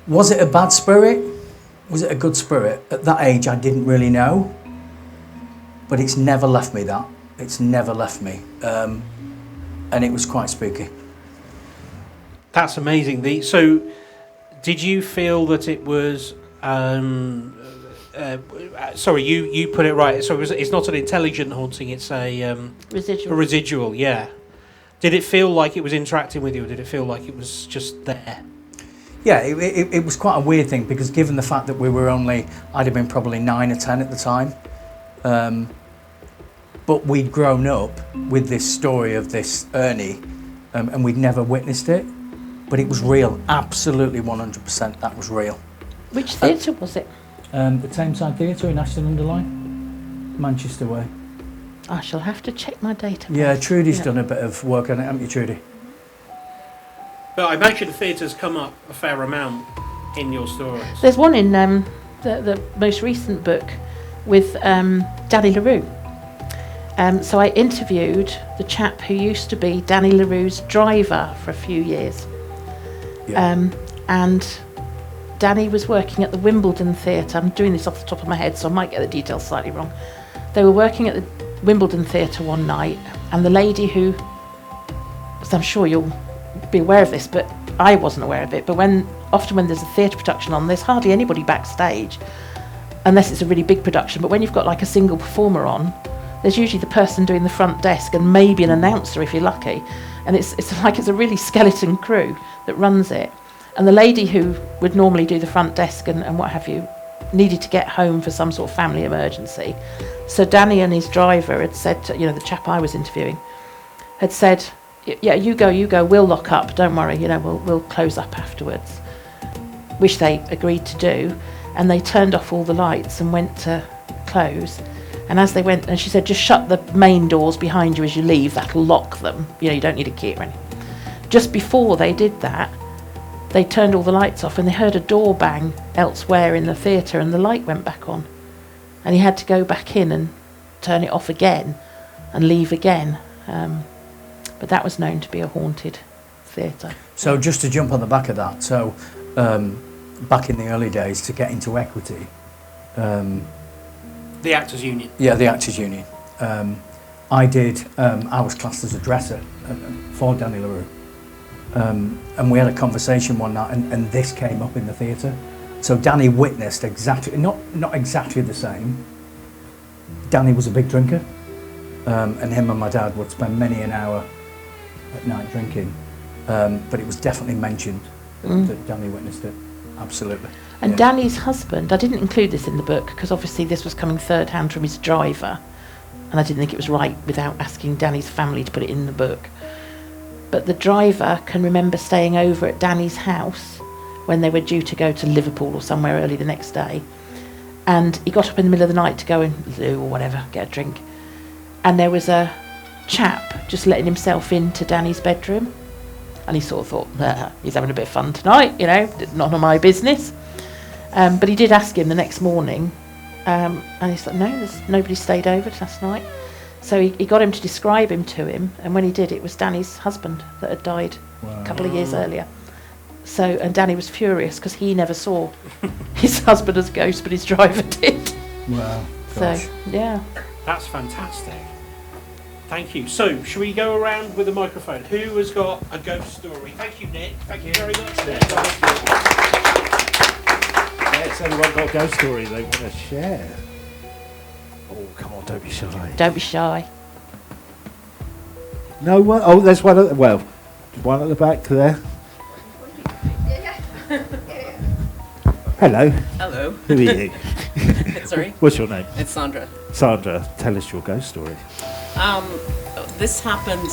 Was it a bad spirit? Was it a good spirit? At that age, I didn't really know, but it's never left me, that. It's never left me. And it was quite spooky. That's amazing. So, did you feel that it was... sorry, you put it right. So it's not an intelligent haunting, it's a residual, yeah. Did it feel like it was interacting with you, or did it feel like it was just there? Yeah, it was quite a weird thing, because given the fact that we were only, I'd have been probably 9 or 10 at the time, but we'd grown up with this story of this Ernie, and we'd never witnessed it, but it was real, absolutely 100% that was real. Which theatre was it? The Tameside Theatre in Ashton-under-Lyne, Manchester way. I shall have to check my database. Yeah, Trudi's done a bit of work on it, haven't you, Trudi? But I imagine theatre's come up a fair amount in your stories. There's one in the most recent book with Danny LaRue. So I interviewed the chap who used to be Danny LaRue's driver for a few years. Yeah. And Danny was working at the Wimbledon Theatre. I'm doing this off the top of my head, so I might get the details slightly wrong. They were working at the Wimbledon Theatre one night, and the lady who, so I'm sure you'll be aware of this, but I wasn't aware of it, but often when there's a theatre production on, there's hardly anybody backstage, unless it's a really big production, but when you've got like a single performer on, there's usually the person doing the front desk and maybe an announcer if you're lucky, and it's like it's a really skeleton crew that runs it. And the lady who would normally do the front desk and what have you needed to get home for some sort of family emergency. So Danny and his driver had said, the chap I was interviewing, had said, "Yeah, you go, we'll lock up, don't worry, we'll close up afterwards." Which they agreed to do, and they turned off all the lights and went to close. And as they went, and she said, "Just shut the main doors behind you as you leave, that'll lock them, you don't need a key or anything." Just before they did that, they turned all the lights off, and they heard a door bang elsewhere in the theatre, and the light went back on. And he had to go back in and turn it off again and leave again. But that was known to be a haunted theatre. So just to jump on the back of that, so back in the early days, to get into equity... The Actors Union? Yeah, the Actors Union. I was classed as a dresser for Danny LaRue. And we had a conversation one night, and this came up in the theatre. So Danny witnessed exactly, not exactly the same. Danny was a big drinker, and him and my dad would spend many an hour at night drinking. But it was definitely mentioned that Danny witnessed it. Absolutely. And Danny's husband, I didn't include this in the book because obviously this was coming third hand from his driver, and I didn't think it was right without asking Danny's family to put it in the book. But the driver can remember staying over at Danny's house when they were due to go to Liverpool or somewhere early the next day. And he got up in the middle of the night to go and loo or whatever, get a drink. And there was a chap just letting himself into Danny's bedroom. And he sort of thought, he's having a bit of fun tonight, none of my business. But he did ask him the next morning, and he's like, no, nobody stayed over last night. So he got him to describe him to him, and when he did, it was Danny's husband that had died a couple of years earlier. So, and Danny was furious because he never saw his husband as a ghost, but his driver did. Wow. Gosh. So, yeah. That's fantastic. Thank you. So, should we go around with a microphone? Who has got a ghost story? Thank you, Nick. Thank you very much, Nick. Has anyone got a ghost story they want to share? Oh, come on, don't be shy. Don't be shy. No one? Oh, there's one one at the back there. Hello. Hello. Who are you? Sorry? What's your name? It's Sandra. Sandra, tell us your ghost story. This happened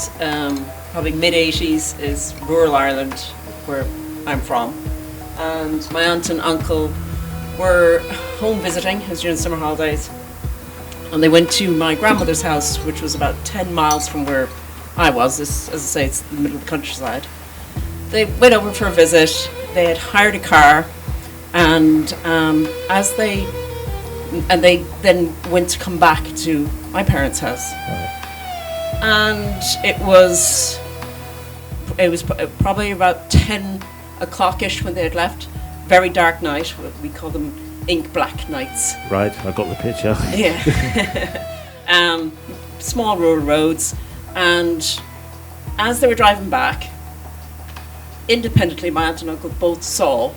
probably mid-80s, is rural Ireland. where I'm from. And my aunt and uncle were home visiting. It was during summer holidays. And they went to my grandmother's house, which was about 10 miles from where I was. As I say, it's the middle of the countryside. They went over for a visit. They had hired a car, and they then went to come back to my parents' house. And it was probably about 10 o'clock-ish when they had left. Very dark night. We call them ink black nights. Right, I got the picture. Yeah. Small rural roads, and as they were driving back, independently, my aunt and uncle both saw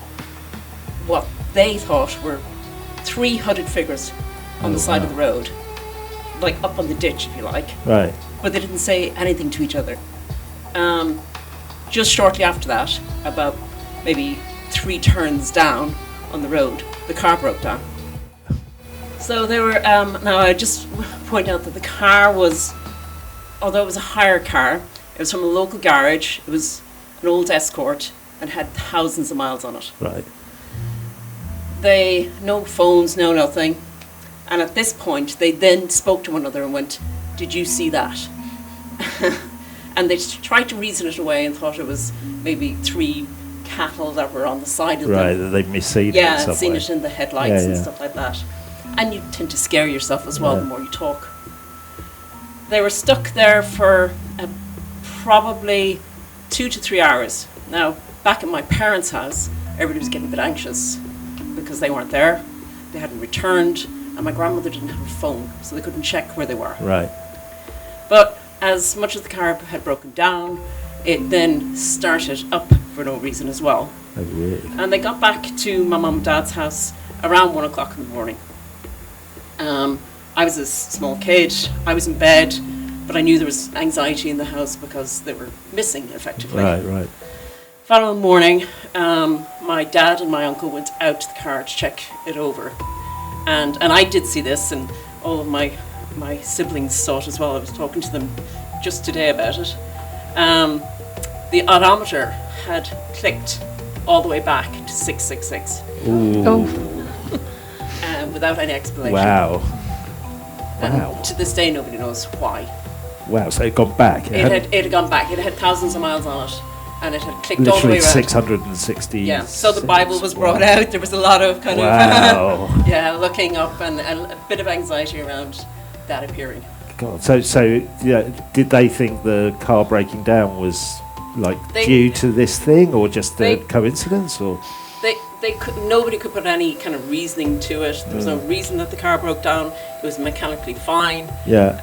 what they thought were 3 hooded figures on the side of the road, like up on the ditch, if you like. Right. But they didn't say anything to each other. Just shortly after that, about maybe 3 turns down on the road, the car broke down. So they were, now I just point out that the car was, although it was a hire car, it was from a local garage. It was an old Escort and had thousands of miles on it. Right. No phones, no nothing. And at this point, they then spoke to one another and went, "Did you see that?" And they tried to reason it away and thought it was maybe 3 cattle that were on the side of them. Right, that they've misseen it. Yeah, some seen way. it in the headlights and stuff like that. And you tend to scare yourself as well the more you talk. They were stuck there for probably 2 to 3 hours. Now, back at my parents' house, everybody was getting a bit anxious because they weren't there. They hadn't returned, and my grandmother didn't have a phone, so they couldn't check where they were. Right. But as much as the car had broken down, it then started up for no reason as well. Oh, really? And they got back to my mum and dad's house around 1 o'clock in the morning. I was a small kid, I was in bed, but I knew there was anxiety in the house because they were missing, effectively. Right. Following morning, my dad and my uncle went out to the car to check it over. And I did see this, and all of my siblings saw it as well. I was talking to them just today about it. The odometer had clicked all the way back to 666. Ooh. Oh, Without any explanation. Wow. And to this day, nobody knows why. Wow, so it got back. It had gone back. It had thousands of miles on it, and it had clicked all the way literally around. 660. Yeah, so the Bible was brought out. There was a lot of kind Wow. of looking up and a bit of anxiety around that appearing. God. So yeah, did they think the car breaking down was like due to this thing, or just a coincidence, or? Nobody could put any kind of reasoning to it. There was no reason that the car broke down. It was mechanically fine. Yeah.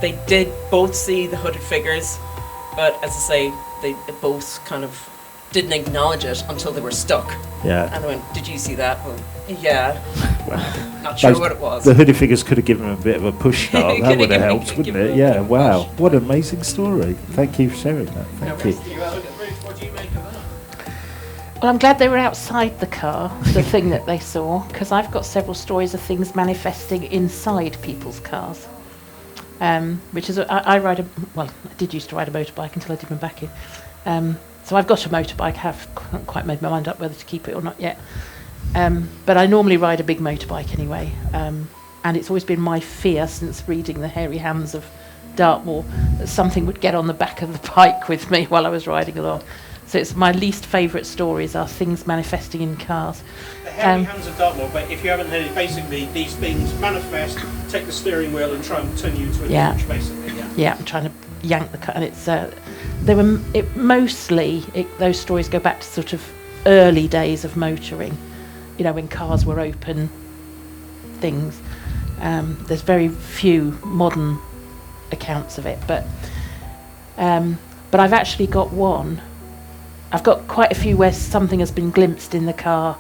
They did both see the hooded figures, but as I say, they both kind of didn't acknowledge it until they were stuck. Yeah. And they went, "Did you see that?" Well, yeah. Wow. Not sure what it was. The hooded figures could have given them a bit of a push start. That would have helped, wouldn't it? Yeah. Wow. What an amazing story. Thank you for sharing that. Thank you. What do you make of that? well, I'm glad they were outside the car, the thing that they saw, because I've got several stories of things manifesting inside people's cars. Which is, I did used to ride a motorbike until I did my back in. So I've got a motorbike, haven't quite made my mind up whether to keep it or not yet. But I normally ride a big motorbike anyway. And it's always been my fear since reading The Hairy Hands of Dartmoor that something would get on the back of the bike with me while I was riding along. So it's my least favourite stories are things manifesting in cars. The Hairy Hands of Dartmoor, but if you haven't heard it, basically these things manifest, take the steering wheel and try and turn you into a launch, basically. Yeah, I'm trying to yank the car, and it's those stories go back to sort of early days of motoring, you know, when cars were open things. There's very few modern accounts of it, but I've actually got one. I've got quite a few where something has been glimpsed in the car,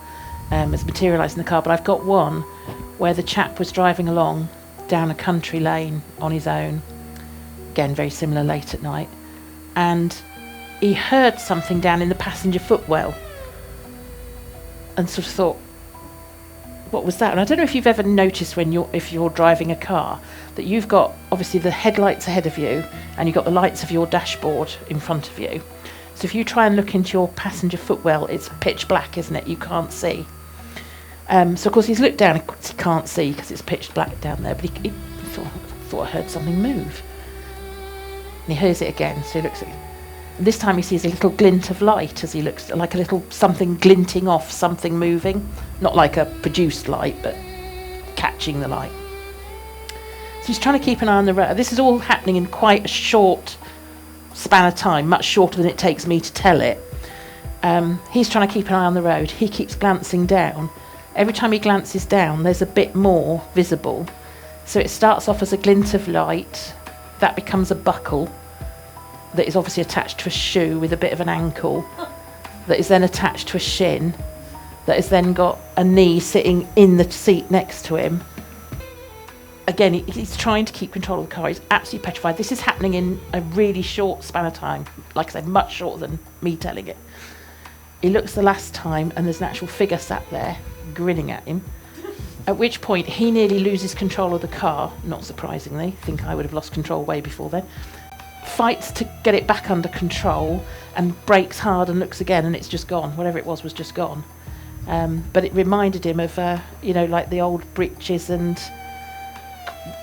has materialised in the car, but I've got one where the chap was driving along down a country lane on his own, again very similar, late at night, and he heard something down in the passenger footwell and sort of thought, what was that? And I don't know if you've ever noticed if you're driving a car that you've got obviously the headlights ahead of you and you've got the lights of your dashboard in front of you. So if you try and look into your passenger footwell, it's pitch black, isn't it? You can't see. So of course he's looked down, he can't see because it's pitch black down there, but he thought I heard something move. And he hears it again, so he looks at it. This time he sees a little glint of light as he looks, like a little something glinting off, something moving. Not like a produced light, but catching the light. So he's trying to keep an eye on the road. This is all happening in quite a short span of time, much shorter than it takes me to tell it. He's trying to keep an eye on the road. He keeps glancing down. Every time he glances down, there's a bit more visible. So it starts off as a glint of light. That becomes a buckle that is obviously attached to a shoe with a bit of an ankle, that is then attached to a shin, that has then got a knee sitting in the seat next to him. Again, he's trying to keep control of the car. He's absolutely petrified. This is happening in a really short span of time. Like I said, much shorter than me telling it. He looks the last time and there's an actual figure sat there grinning at him. At which point he nearly loses control of the car, not surprisingly. I think I would have lost control way before then. Fights to get it back under control and brakes hard and looks again and it's just gone. Whatever it was just gone. But it reminded him of, like the old breeches and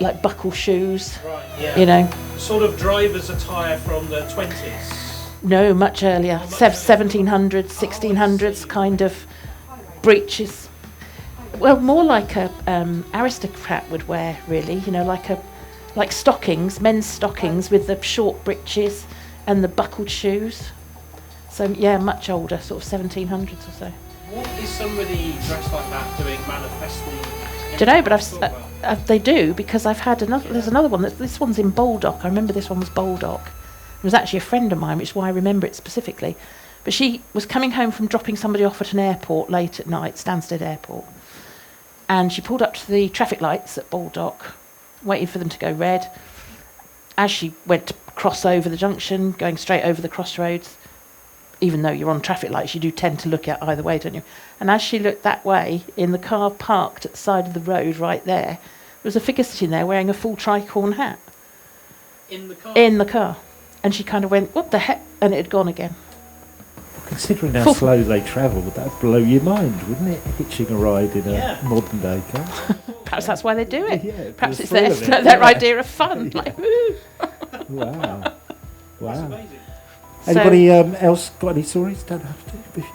like buckle shoes. Right, yeah. You know. Sort of driver's attire from the 20s. No, much earlier. 1700s, 1600s kind of breeches. Well, more like a aristocrat would wear, really. Like stockings, men's stockings with the short breeches and the buckled shoes. So yeah, much older, sort of 1700s or so. What is somebody dressed like that doing manifestly? Don't know, but they do, because I've had another. There's another one. This one's in Baldock. I remember this one was Baldock. It was actually a friend of mine, which is why I remember it specifically. But she was coming home from dropping somebody off at an airport late at night, Stansted Airport, and she pulled up to the traffic lights at Baldock, waiting for them to go red. As she went to cross over the junction, going straight over the crossroads, even though you're on traffic lights, you do tend to look out either way, don't you? And as she looked that way, in the car parked at the side of the road right there, there was a figure sitting there wearing a full tricorn hat. In the car? In the car. And she kind of went, what the heck? And it had gone again. Considering how slow they travel, would that blow your mind, wouldn't it? Hitching a ride in a modern day car. Perhaps that's why they do it. Yeah, perhaps it's their their idea of fun. Yeah. Like, woo. Wow. That's amazing. Anybody else got any stories? Don't have to. If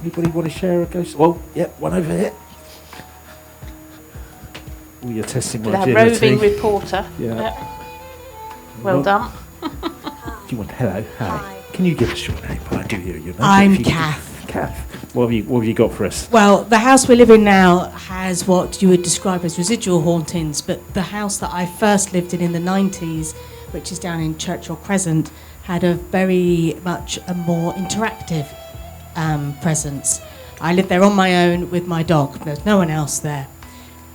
anybody want to share a ghost? Well, one over here. Oh, you're testing my The agility. roving reporter. Yeah. Well done. Do you want hello? Hi. Can you give us your name? Well, I do hear your name. I'm Kath. Kath. What have you got for us? Well, the house we live in now has what you would describe as residual hauntings, but the house that I first lived in the 90s, which is down in Churchill Crescent, had a very much a more interactive presence. I lived there on my own with my dog. There's no one else there.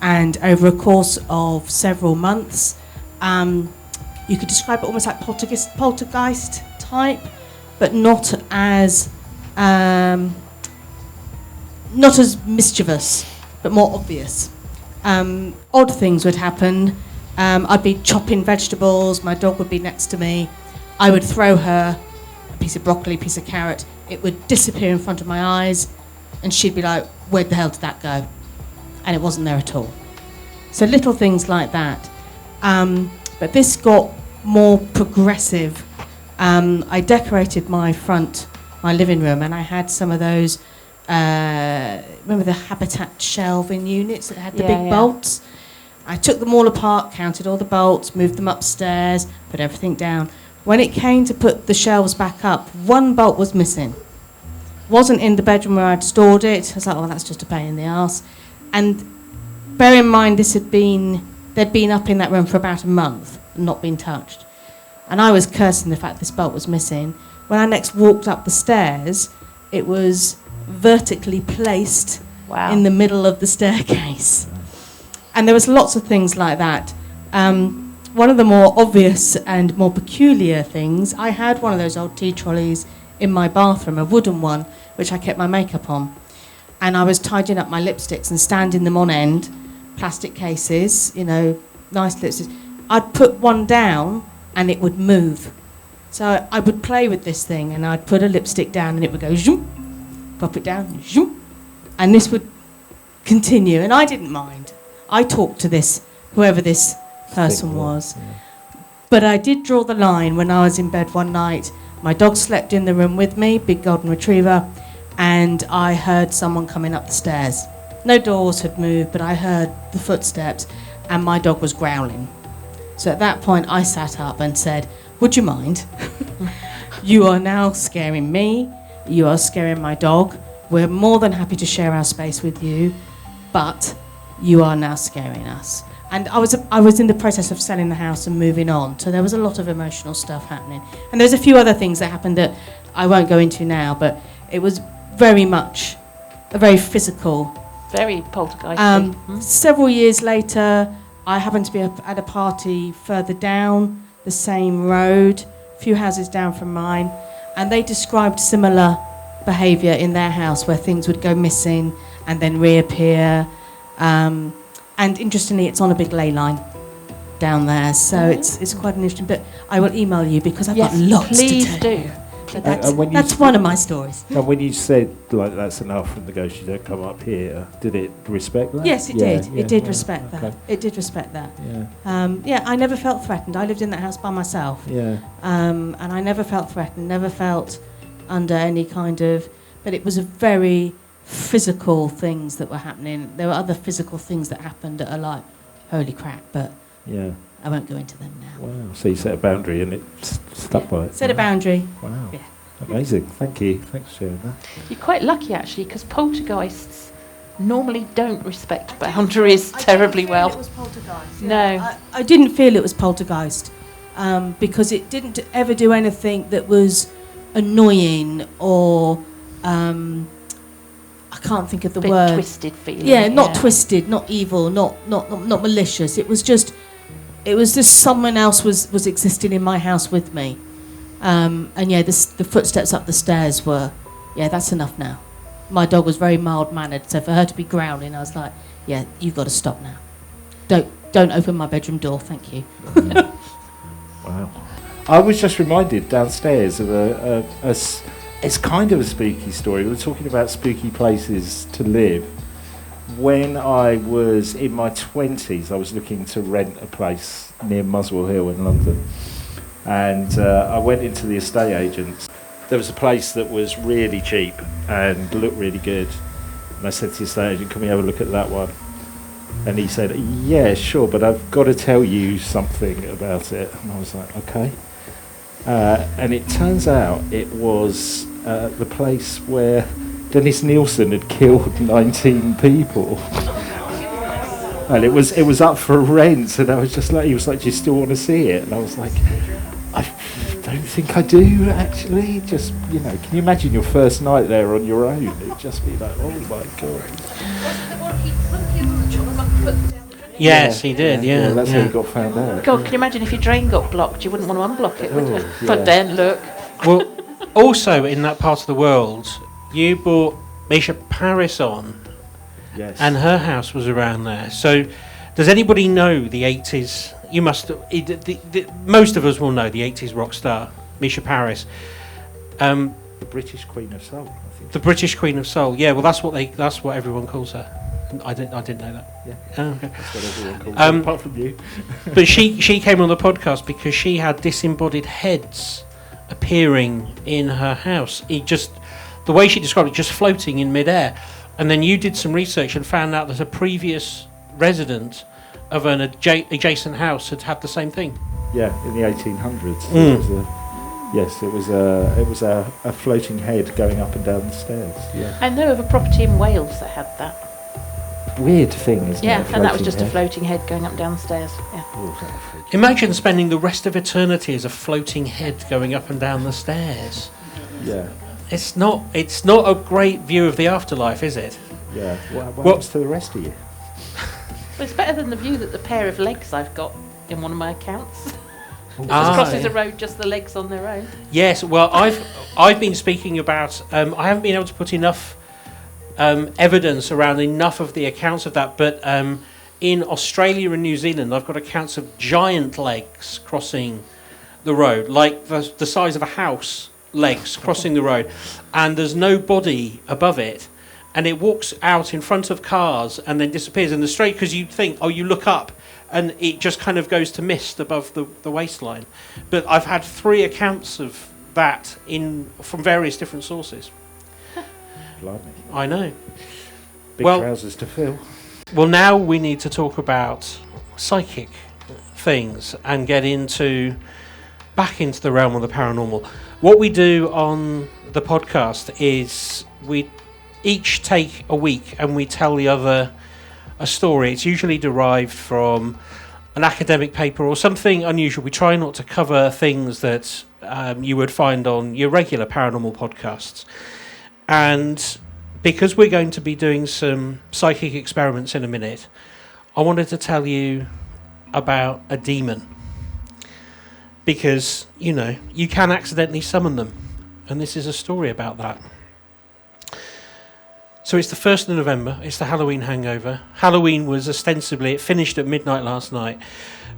And over a course of several months, you could describe it almost like poltergeist type, but not as mischievous, but more obvious. Odd things would happen. I'd be chopping vegetables, my dog would be next to me. I would throw her a piece of broccoli, a piece of carrot. It would disappear in front of my eyes, and she'd be like, where the hell did that go? And it wasn't there at all. So little things like that. But this got more progressive. I decorated my living room, and I had some of those, remember the Habitat shelving units that had the big bolts? I took them all apart, counted all the bolts, moved them upstairs, put everything down. When it came to put the shelves back up, one bolt was missing. Wasn't in the bedroom where I'd stored it. I was like, well, that's just a pain in the arse. And bear in mind, they'd been up in that room for about a month and not been touched. And I was cursing the fact this bolt was missing. When I next walked up the stairs, it was vertically placed in the middle of the staircase. And there was lots of things like that. One of the more obvious and more peculiar things, I had one of those old tea trolleys in my bathroom, a wooden one, which I kept my makeup on. And I was tidying up my lipsticks and standing them on end, plastic cases, nice lipsticks. I'd put one down and it would move. So I would play with this thing, and I'd put a lipstick down, and it would go zoom, pop it down, zoom, and this would continue. And I didn't mind. I talked to this, whoever this person was. Yeah. But I did draw the line when I was in bed one night. My dog slept in the room with me, big golden retriever, and I heard someone coming up the stairs. No doors had moved, but I heard the footsteps, and my dog was growling. So at that point, I sat up and said, "Would you mind? You are now scaring me. You are scaring my dog. We're more than happy to share our space with you, but you are now scaring us." And I was in the process of selling the house and moving on, so there was a lot of emotional stuff happening. And there's a few other things that happened that I won't go into now, but it was very much a very physical. Very poltergeisty. Several years later, I happened to be at a party further down the same road, a few houses down from mine, and they described similar behaviour in their house where things would go missing and then reappear. And interestingly, it's on a big ley line down there, so it's quite an interesting. But I will email you because I've got lots please to tell do. you. But that's one of my stories. And when you said, like, that's enough and the ghost, you don't come up here, did it respect that? Yes, it did. It did respect okay. that. It did respect that. Yeah. I never felt threatened. I lived in that house by myself. Yeah. And I never felt threatened, never felt under any kind of... But it was a very physical things that were happening. There were other physical things that happened that are like, holy crap, but Yeah. I won't go into them now. Wow. So you set a boundary and it stuck by it. Set a boundary. Wow. Yeah. Amazing. Thank you. Thanks for sharing that. You're quite lucky, actually, because poltergeists normally don't respect boundaries terribly well. It was poltergeist. No. I didn't feel it was poltergeist because it didn't ever do anything that was annoying or I can't think of the Bit word. twisted feeling. Yeah, not twisted, not evil, not malicious. It was just someone else was existing in my house with me. And yeah, the footsteps up the stairs were, yeah, that's enough now. My dog was very mild-mannered, so for her to be growling, I was like, yeah, you've got to stop now. Don't open my bedroom door, thank you. Wow. I was just reminded downstairs of it's kind of a spooky story. We were talking about spooky places to live. When I was in my 20s, I was looking to rent a place near Muswell Hill in London. And I went into the estate agents. There was a place that was really cheap and looked really good. And I said to the estate agent, can we have a look at that one? And he said, yeah, sure, but I've got to tell you something about it. And I was like, okay. And it turns out it was the place where Dennis Nielsen had killed 19 people. And it was up for rent, and I was just like, he was like, do you still want to see it? And I was like, I don't think I do, actually. Just, can you imagine your first night there on your own? It'd just be like, oh my God. Yes, he did, yeah. That's how he got found out. God, can you imagine if your drain got blocked? You wouldn't want to unblock it, would you? But then, look. Well, also in that part of the world, you brought Misha Paris on, Yes. and her house was around there. So, does anybody know the 80s? You must. Most of us will know the 80s rock star, Misha Paris. The British Queen of Soul, I think. The British Queen of Soul. Yeah, well, that's what everyone calls her. I didn't know that. Yeah. Oh, okay. That's what everyone calls her, apart from you. But she came on the podcast because she had disembodied heads appearing in her house. The way she described it, just floating in midair. And then you did some research and found out that a previous resident of an adjacent house had the same thing. Yeah, in the 1800s. It was a floating head going up and down the stairs. Yeah. I know of a property in Wales that had that. Weird thing, isn't it? Yeah, and that was Floating just head. a floating head going up and down the stairs. Yeah. Oh, that was freaky. Imagine spending the rest of eternity as a floating head going up and down the stairs. Yeah, It's not a great view of the afterlife, is it? yeah. What happens to the rest of you? Well, it's better than the view that the pair of legs I've got in one of my accounts. It just Ah, crosses yeah. the road, just the legs on their own. Yes, well, I've been speaking about. I haven't been able to put enough evidence around enough of the accounts of that, but in Australia and New Zealand, I've got accounts of giant legs crossing the road, like the size of a house, legs crossing the road, and there's no body above it, and it walks out in front of cars and then disappears in the street, because you think, oh, you look up and it just kind of goes to mist above the waistline. But I've had 3 accounts of that from various different sources. Blimey. I know. Big Well- trousers to fill. Well, now we need to talk about psychic things and get back into the realm of the paranormal. What we do on the podcast is we each take a week and we tell the other a story. It's usually derived from an academic paper or something unusual. We try not to cover things that you would find on your regular paranormal podcasts. And because we're going to be doing some psychic experiments in a minute, I wanted to tell you about a demon. Because, you can accidentally summon them. And this is a story about that. So it's the 1st of November, it's the Halloween hangover. Halloween was it finished at midnight last night.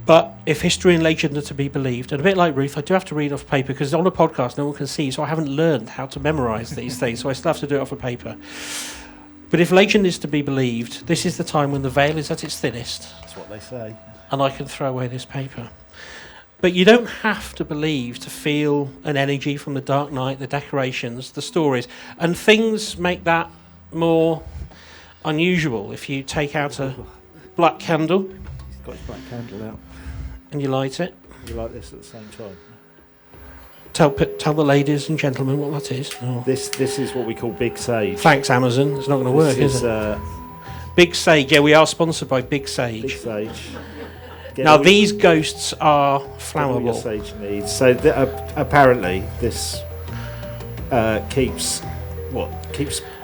But if history and legend are to be believed, and a bit like Ruth, I do have to read off paper because on a podcast no one can see, so I haven't learned how to memorise these things, so I still have to do it off a paper. But if legend is to be believed, this is the time when the veil is at its thinnest. That's what they say. And I can throw away this paper. But you don't have to believe to feel an energy from the dark night, the decorations, the stories. And things make that more unusual. If you take out a black candle He's got his black candle out. and you light it, You like this at the same time. tell the ladies and gentlemen what that is. Oh. This is what we call Big Sage. Thanks, Amazon. It's not going to work, This is it? Big Big Sage. Yeah, we are sponsored by Big Sage. Sage. Get Now, all- these ghosts are get all your flammable. sage needs. So apparently this keeps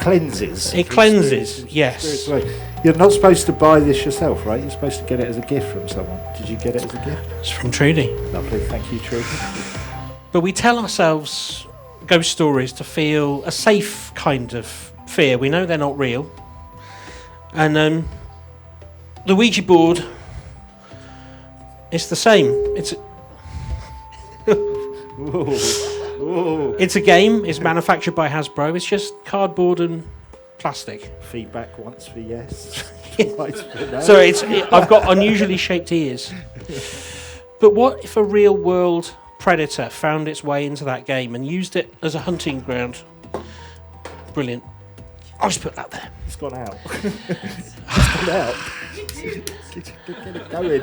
cleanses. It cleanses, yes. Spirits away. You're not supposed to buy this yourself, right? You're supposed to get it as a gift from someone. Did you get it as a gift? It's from Trudi. Lovely, thank you, Trudi. But we tell ourselves ghost stories to feel a safe kind of fear. We know they're not real. And the Ouija board, it's the same. It's a game. It's manufactured by Hasbro. It's just cardboard and plastic. Feedback once for yes. Twice for no. So I've got unusually shaped ears. But what if a real world predator found its way into that game and used it as a hunting ground? Brilliant. I'll just put that there. It's gone out. It's gone out. Get it going.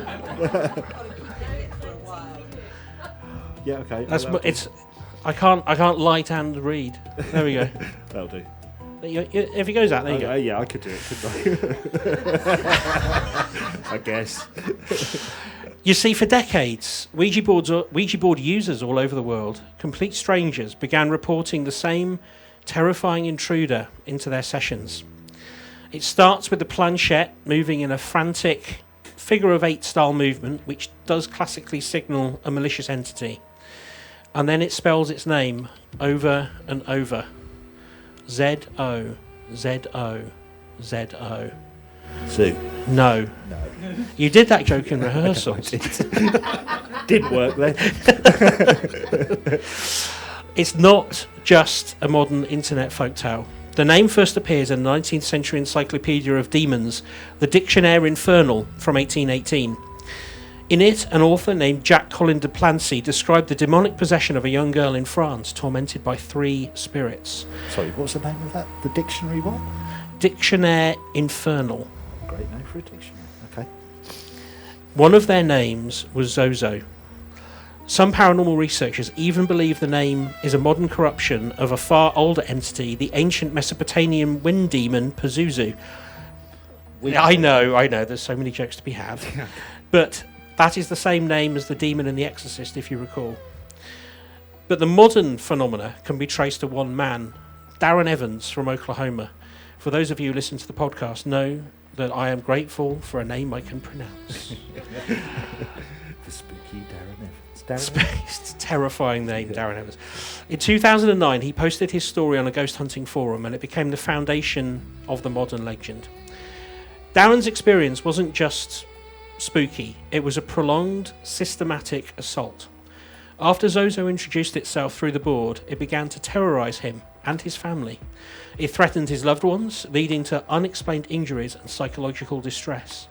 Yeah, okay. I can't light and read. There we go. That'll do. If it goes out, there you go. Yeah, I could do it, couldn't I? I guess. You see, for decades, Ouija board users all over the world, complete strangers, began reporting the same terrifying intruder into their sessions. It starts with the planchette moving in a frantic figure-of-8 style movement, which does classically signal a malicious entity. And then it spells its name over and over. Z-O, Z-O, Z-O. Sue. No. You did that joke in rehearsal. Didn't work then. It's not just a modern internet folktale. The name first appears in the 19th century Encyclopedia of Demons, the Dictionnaire Infernal from 1818. In it, an author named Jacques Collin de Plancy described the demonic possession of a young girl in France, tormented by 3 spirits. Sorry, what's the name of that? The dictionary what? Dictionnaire Infernal. Great name for a dictionary. Okay. One of their names was Zozo. Some paranormal researchers even believe the name is a modern corruption of a far older entity, the ancient Mesopotamian wind demon Pazuzu. I know, there's so many jokes to be had. But that is the same name as the demon in The Exorcist, if you recall. But the modern phenomena can be traced to one man, Darren Evans from Oklahoma. For those of you who listen to the podcast, know that I am grateful for a name I can pronounce. The spooky Darren Evans. It's a terrifying name, Darren Evans. In 2009, he posted his story on a ghost hunting forum, and it became the foundation of the modern legend. Darren's experience wasn't just spooky, it was a prolonged, systematic assault. After Zozo introduced itself through the board, it began to terrorise him and his family. It threatened his loved ones, leading to unexplained injuries and psychological distress.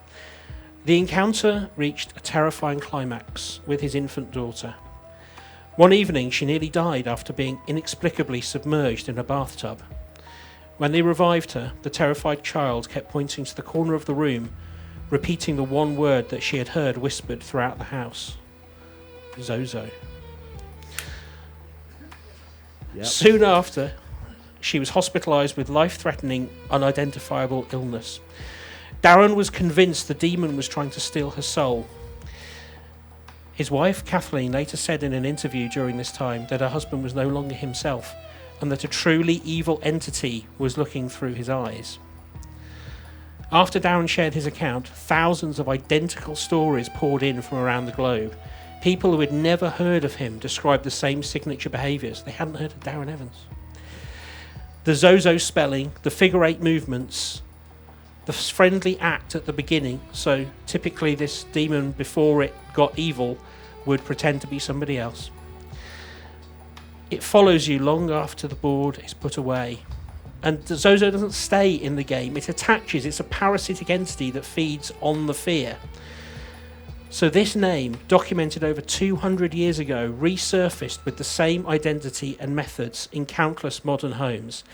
The encounter reached a terrifying climax with his infant daughter. One evening, she nearly died after being inexplicably submerged in a bathtub. When they revived her, the terrified child kept pointing to the corner of the room, repeating the one word that she had heard whispered throughout the house. Zozo. Yep. Soon after, she was hospitalised with life-threatening, unidentifiable illness. Darren was convinced the demon was trying to steal her soul. His wife, Kathleen, later said in an interview during this time that her husband was no longer himself and that a truly evil entity was looking through his eyes. After Darren shared his account, thousands of identical stories poured in from around the globe. People who had never heard of him described the same signature behaviours. They hadn't heard of Darren Evans. The Zozo spelling, the figure eight movements, the friendly act at the beginning. So typically this demon, before it got evil, would pretend to be somebody else. It follows you long after the board is put away. And the Zozo doesn't stay in the game. It attaches. It's a parasitic entity that feeds on the fear. So this name, documented over 200 years ago, resurfaced with the same identity and methods in countless modern homes,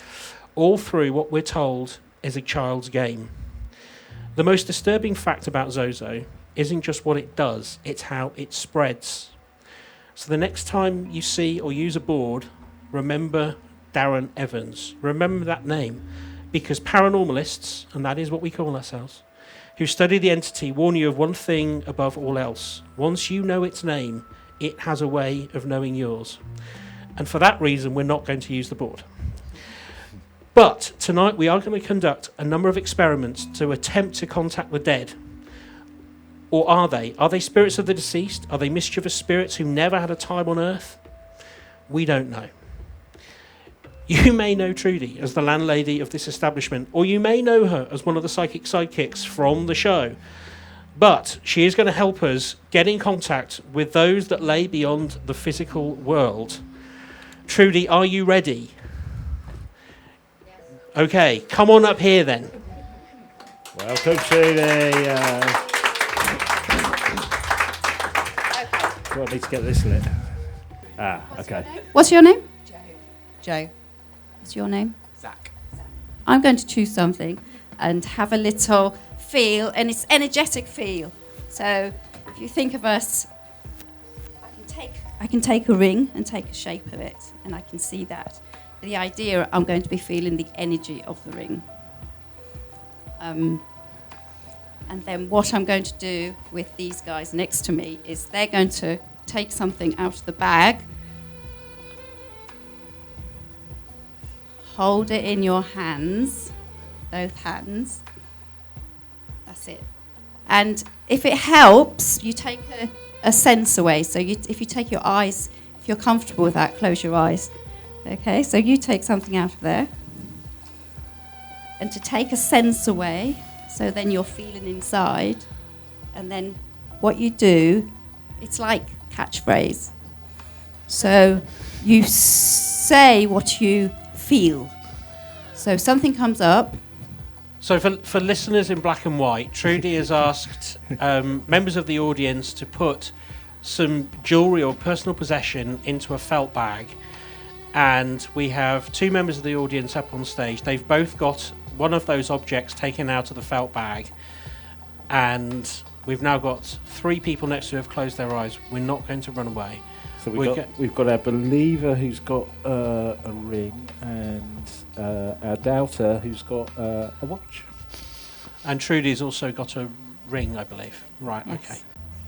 all through what we're told is a child's game. The most disturbing fact about Zozo isn't just what it does, it's how it spreads. So the next time you see or use a board, remember Darren Evans. Remember that name, because paranormalists, and that is what we call ourselves, who study the entity warn you of one thing above all else. Once you know its name, it has a way of knowing yours. And for that reason, we're not going to use the board. But tonight we are going to conduct a number of experiments to attempt to contact the dead. Or are they? Are they spirits of the deceased? Are they mischievous spirits who never had a time on earth? We don't know. You may know Trudi as the landlady of this establishment, or you may know her as one of the Psychic Sidekicks from the show. But she is going to help us get in contact with those that lay beyond the physical world. Trudi, are you ready? Yes. Okay, come on up here then. Welcome, Trudi. Do I need to get this lit? Okay. What's your name? Joe. What's your name? Zach. I'm going to choose something and have a little feel, and it's energetic feel. So if you think of us, I can take a ring and take a shape of it, and I can see that. The idea, I'm going to be feeling the energy of the ring. And then what I'm going to do with these guys next to me is they're going to take something out of the bag, hold it in your hands, both hands. That's it. And if it helps, you take a sense away. So if you take your eyes, if you're comfortable with that, close your eyes. Okay, so you take something out of there. And to take a sense away, so then you're feeling inside. And then what you do, it's like catchphrase. So you say what you feel. So if something comes up. So for listeners in black and white, Trudi has asked members of the audience to put some jewellery or personal possession into a felt bag. And we have two members of the audience up on stage. They've both got one of those objects taken out of the felt bag. And we've now got three people next to who have closed their eyes. We're not going to run away. So we've got our believer who's got a ring, and our doubter who's got a watch. And Trudy's also got a ring, I believe. Right, Yes. okay.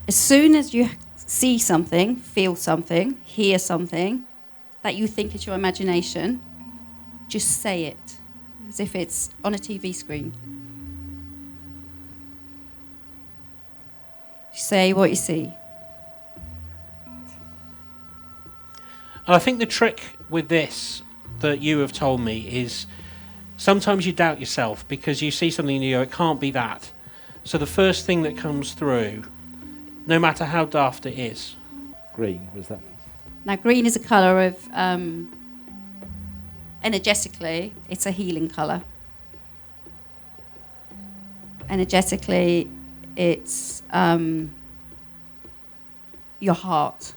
As soon as you see something, feel something, hear something that you think is your imagination, just say it as if it's on a TV screen. Say what you see. And I think the trick with this that you have told me is sometimes you doubt yourself because you see something and you go, it can't be that. So the first thing that comes through, no matter how daft it is. Green, was that? Now, green is a colour of, energetically, it's a healing colour. Energetically, it's your heart.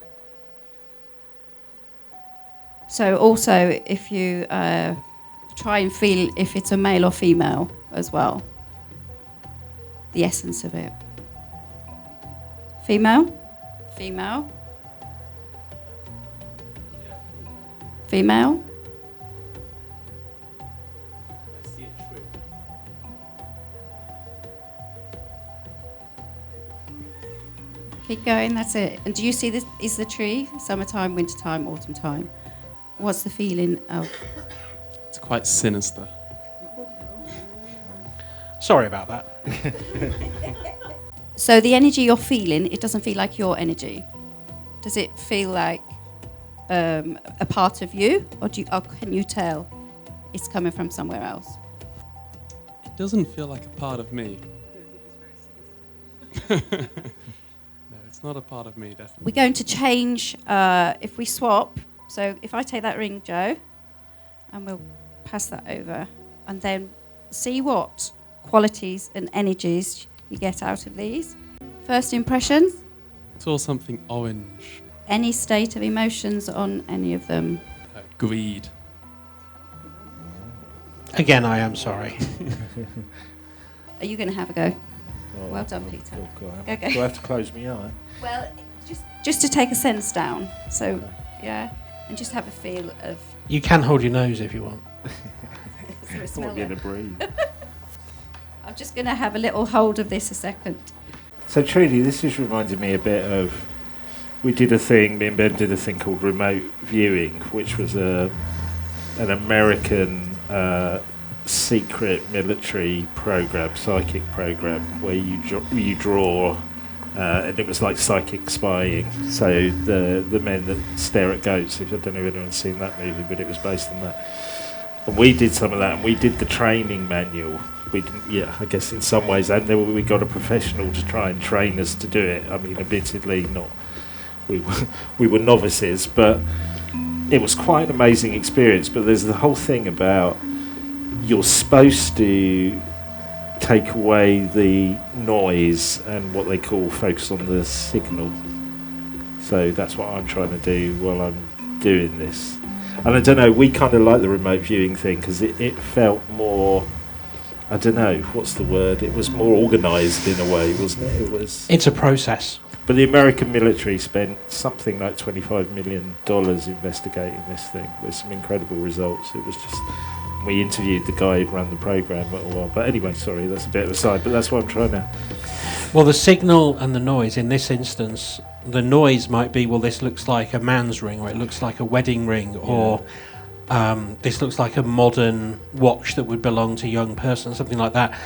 So also, if you try and feel if it's a male or female as well, the essence of it. Female? Female? Female? Keep going, that's it. And do you see this? Is the tree summertime, wintertime, autumn time? What's the feeling of? It's quite sinister. Sorry about that. So the energy you're feeling, it doesn't feel like your energy. Does it feel like a part of you, or can you tell it's coming from somewhere else? It doesn't feel like a part of me. No, it's not a part of me, definitely. We're going to change if we swap. So if I take that ring, Joe, and we'll pass that over, and then see what qualities and energies you get out of these. First impressions? Saw something orange. Any state of emotions on any of them? Greed. Again, I am sorry. Are you going to have a go? Oh, Well done, Peter. Go. Go. Do I have to close my eye? Well, just to take a sense down. So, yeah, and just have a feel of. You can hold your nose if you want. Is there a I smell want to be there? able to breathe. I'm just going to have a little hold of this a second. So Trudi, this has reminded me a bit of, me and Ben did a thing called remote viewing, which was an American secret military program, psychic program, where you draw, and it was like psychic spying. So the men that stare at goats, if I don't know if anyone's seen that movie, but it was based on that. And we did some of that, and we did the training manual. We didn't, I guess in some ways, and then we got a professional to try and train us to do it. I mean, admittedly, we were novices, but it was quite an amazing experience. But there's the whole thing about you're supposed to take away the noise and what they call focus on the signal. So that's what I'm trying to do while I'm doing this. And I don't know, we kind of like the remote viewing thing because it felt more, I don't know, what's the word? It was more organised in a way, wasn't it? It's a process. But the American military spent something like $25 million investigating this thing with some incredible results. It was just, we interviewed the guy who ran the programme a while. But anyway, sorry, that's a bit of a side, but that's what I'm trying to... Well, the signal and the noise, in this instance, the noise might be, well, this looks like a man's ring, or it looks like a wedding ring, or this looks like a modern watch that would belong to a young person, something like that.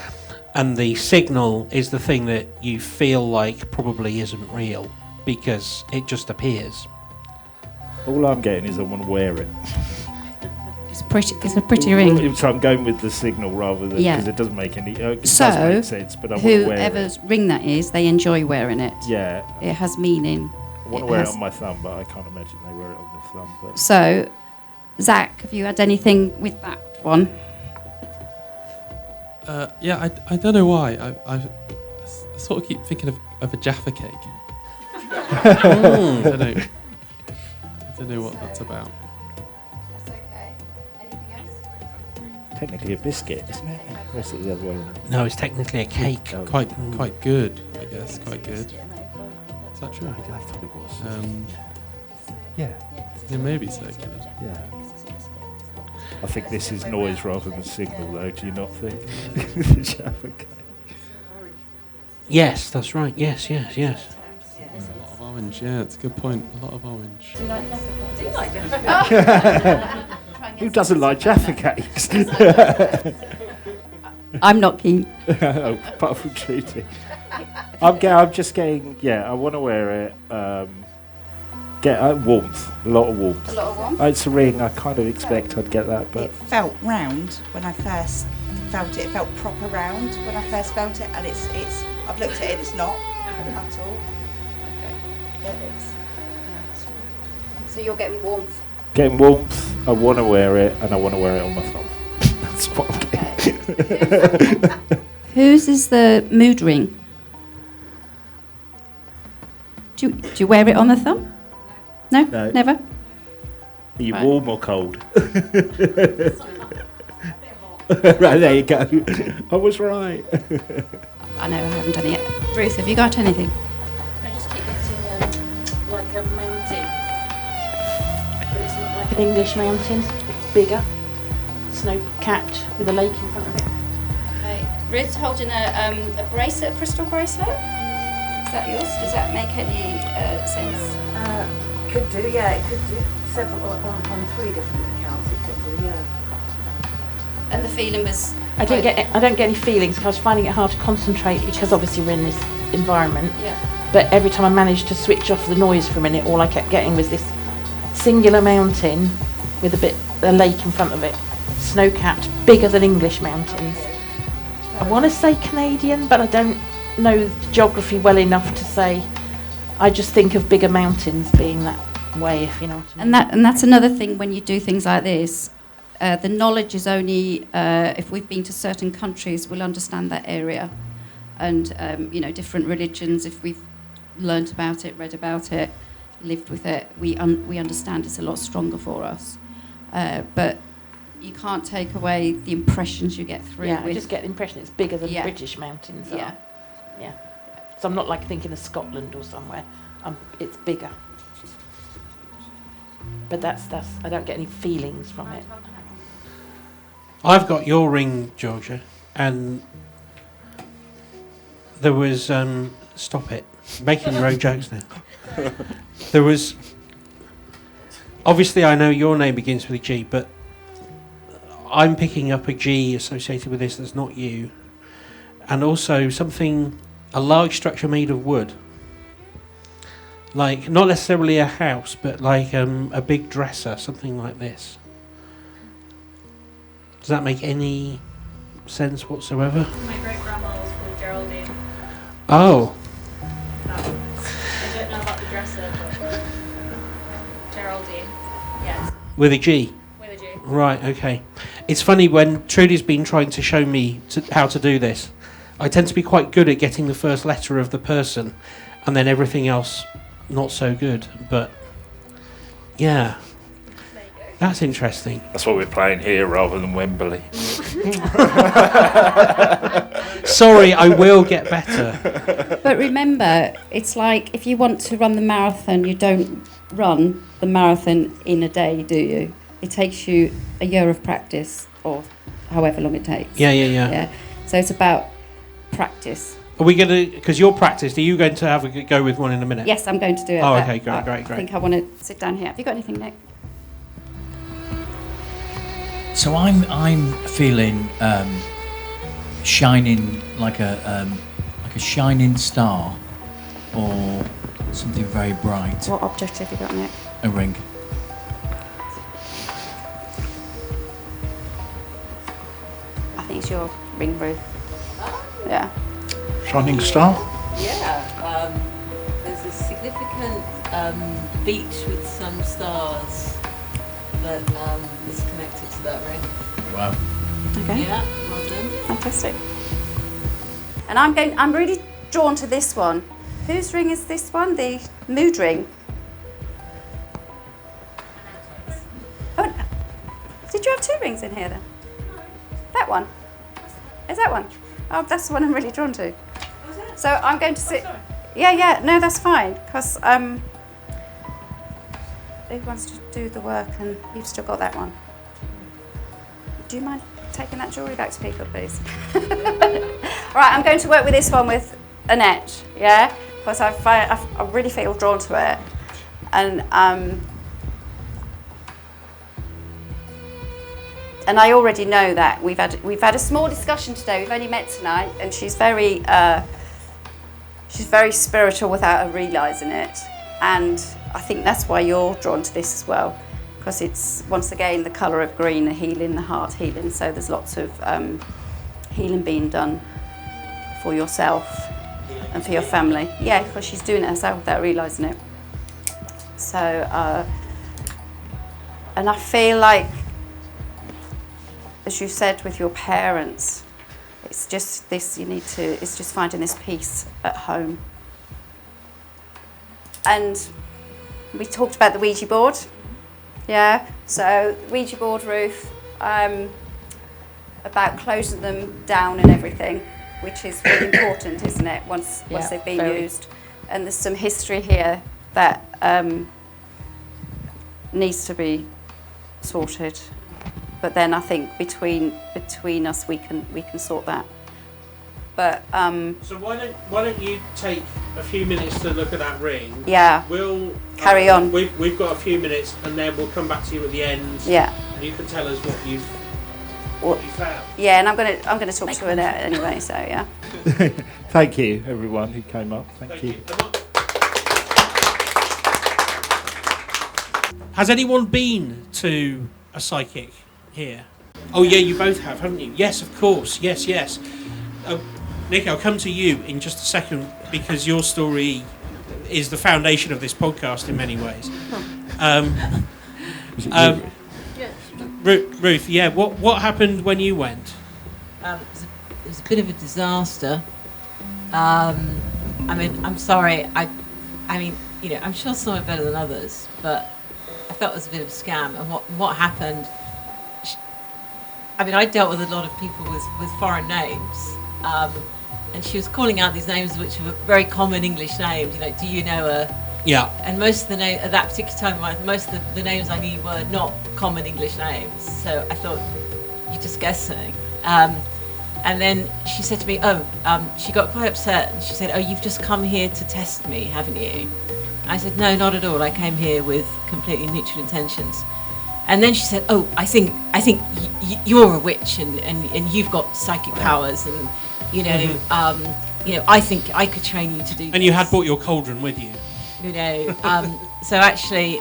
And the signal is the thing that you feel like probably isn't real, because it just appears. All I'm getting is I want to wear it. It's a pretty ring. So I'm going with the signal rather than, because it doesn't make any it does make sense, but I want to wear it. Whoever's ring that is, they enjoy wearing it. Yeah. It has meaning. I want to wear it on my thumb, but I can't imagine they wear it on their thumb. But. So, Zach, have you had anything with that one? I don't know why. I sort of keep thinking of a Jaffa cake. I don't know what that's about. That's okay. Anything else? Technically a biscuit, isn't it? Or is it the other way around? No, it's technically a cake. Quite good, I guess. Quite good. Is that true? I thought it was. Yeah. Yeah, maybe so. Yeah. I think this is noise rather than signal, though. Do you not think? Yes, that's right. Yes. A lot of orange. Yeah, it's a good point. A lot of orange. Do you like Jaffa? Who doesn't like Jaffa cakes? I'm not keen. Oh, apart from Trudi. I'm just getting. Yeah, I want to wear it. Get warmth, a lot of warmth. A lot of warmth? It's a ring. I kind of expect I'd get that, but it felt round when I first felt it. It felt proper round when I first felt it, and it's. I've looked at it. It's not at all. Okay. Yeah, it's. So you're getting warmth. Getting warmth. I want to wear it, and I want to wear it on my thumb. That's what I'm getting. Whose is the mood ring? Do you wear it on the thumb? No? No. Never? Are you Right. warm or cold? Right, there you go. I was right. I know I haven't done it yet. Ruth, have you got anything? I just keep getting like a mountain, but it's not like an English mountain. It's bigger, snow-capped with a lake in front of it. Okay. Ruth's holding a bracelet, a crystal bracelet. Is that yours? Does that make any sense? Could do, yeah. It could do several on 3 different accounts. It could do, yeah. And the feeling was... I don't get any feelings because I was finding it hard to concentrate because obviously we're in this environment. Yeah. But every time I managed to switch off the noise for a minute, all I kept getting was this singular mountain with a lake in front of it, snow-capped, bigger than English mountains. I want to say Canadian, but I don't know the geography well enough to say. I just think of bigger mountains being that way, if you know what I mean. And that's another thing when you do things like this. The knowledge is only, if we've been to certain countries, we'll understand that area. And, different religions, if we've learnt about it, read about it, lived with it, we understand it's a lot stronger for us. But you can't take away the impressions you get through. Yeah, I just get the impression it's bigger than Yeah. British mountains are. Yeah. Yeah. So I'm not like thinking of Scotland or somewhere. It's bigger. But that's I don't get any feelings from it. I've got your ring, Georgia, and there was stop it, making your own jokes now. There was obviously I know your name begins with a G, but I'm picking up a G associated with this that's not you, and also a large structure made of wood, like not necessarily a house, but like a big dresser, something like this. Does that make any sense whatsoever? My great-grandma was called Geraldine. Oh. I don't know about the dresser, but Geraldine, yes. With a G? With a G. Right, okay. It's funny, when Trudi's been trying to show me how to do this, I tend to be quite good at getting the first letter of the person, and then everything else not so good. But, yeah. That's interesting. That's what we're playing here rather than Wembley. Sorry, I will get better. But remember, it's like if you want to run the marathon, you don't run the marathon in a day, do you? It takes you a year of practice, or however long it takes. Yeah. So it's about practice. Are we going to, because you're practiced, are you going to have a go with one in a minute? Yes, I'm going to do it. Oh, but okay, great. I think I want to sit down here. Have you got anything, Nick? So I'm feeling shining like a shining star, or something very bright. What object have you got, Nick? A ring. I think it's your ring, Ruth. Yeah. Shining star? Yeah, there's a significant beach with some stars that is connected to that ring. Wow. Okay. Yeah, well done. Fantastic. And I'm really drawn to this one. Whose ring is this one? The mood ring. Oh, did you have two rings in here then? That one? Is that one? Oh, that's the one I'm really drawn to. So I'm going to sit. Yeah, no, that's fine. Because who wants to do the work, and you've still got that one. Do you mind taking that jewellery back to people, please? Right, I'm going to work with this one with Annette, yeah? Because I really feel drawn to it. And I already know that we've had a small discussion today. We've only met tonight, and she's very spiritual without her realising it. And I think that's why you're drawn to this as well, because it's once again the colour of green, the healing, the heart healing. So there's lots of healing being done for yourself and for your family. Yeah, because she's doing it herself without realising it. So And I feel like, as you said with your parents, it's just this, it's just finding this peace at home. And we talked about the Ouija board. Yeah, so Ouija board, Ruth, about closing them down and everything, which is really important, isn't it, once they've been used. And there's some history here that needs to be sorted. But then I think between us we can sort that. But so why don't you take a few minutes to look at that ring? Yeah. We'll carry on. We've got a few minutes, and then we'll come back to you at the end. Yeah. And you can tell us what you found. Yeah, and I'm gonna talk to her there anyway. So yeah. Thank you, everyone who came up. Thank you. Has anyone been to a psychic here? Oh yeah, you both have, haven't you? Yes, of course. Yes. Nick, I'll come to you in just a second because your story is the foundation of this podcast in many ways. Ruth, yeah, what happened when you went? It was a bit of a disaster. I mean, I'm sorry. I mean, I'm sure some are better than others, but I felt it was a bit of a scam. And what happened? I mean, I dealt with a lot of people with foreign names. And she was calling out these names which were very common English names. Do you know her? Yeah. And most of the names at that particular time in my life, most of the names I knew were not common English names. So I thought, you're just guessing. And then she said to me, she got quite upset, and she said, "Oh, you've just come here to test me, haven't you?" I said, "No, not at all. I came here with completely neutral intentions." And then she said, "Oh, I think you're a witch, and you've got psychic powers, and I think I could train you to do." And you had brought your cauldron with you. So actually,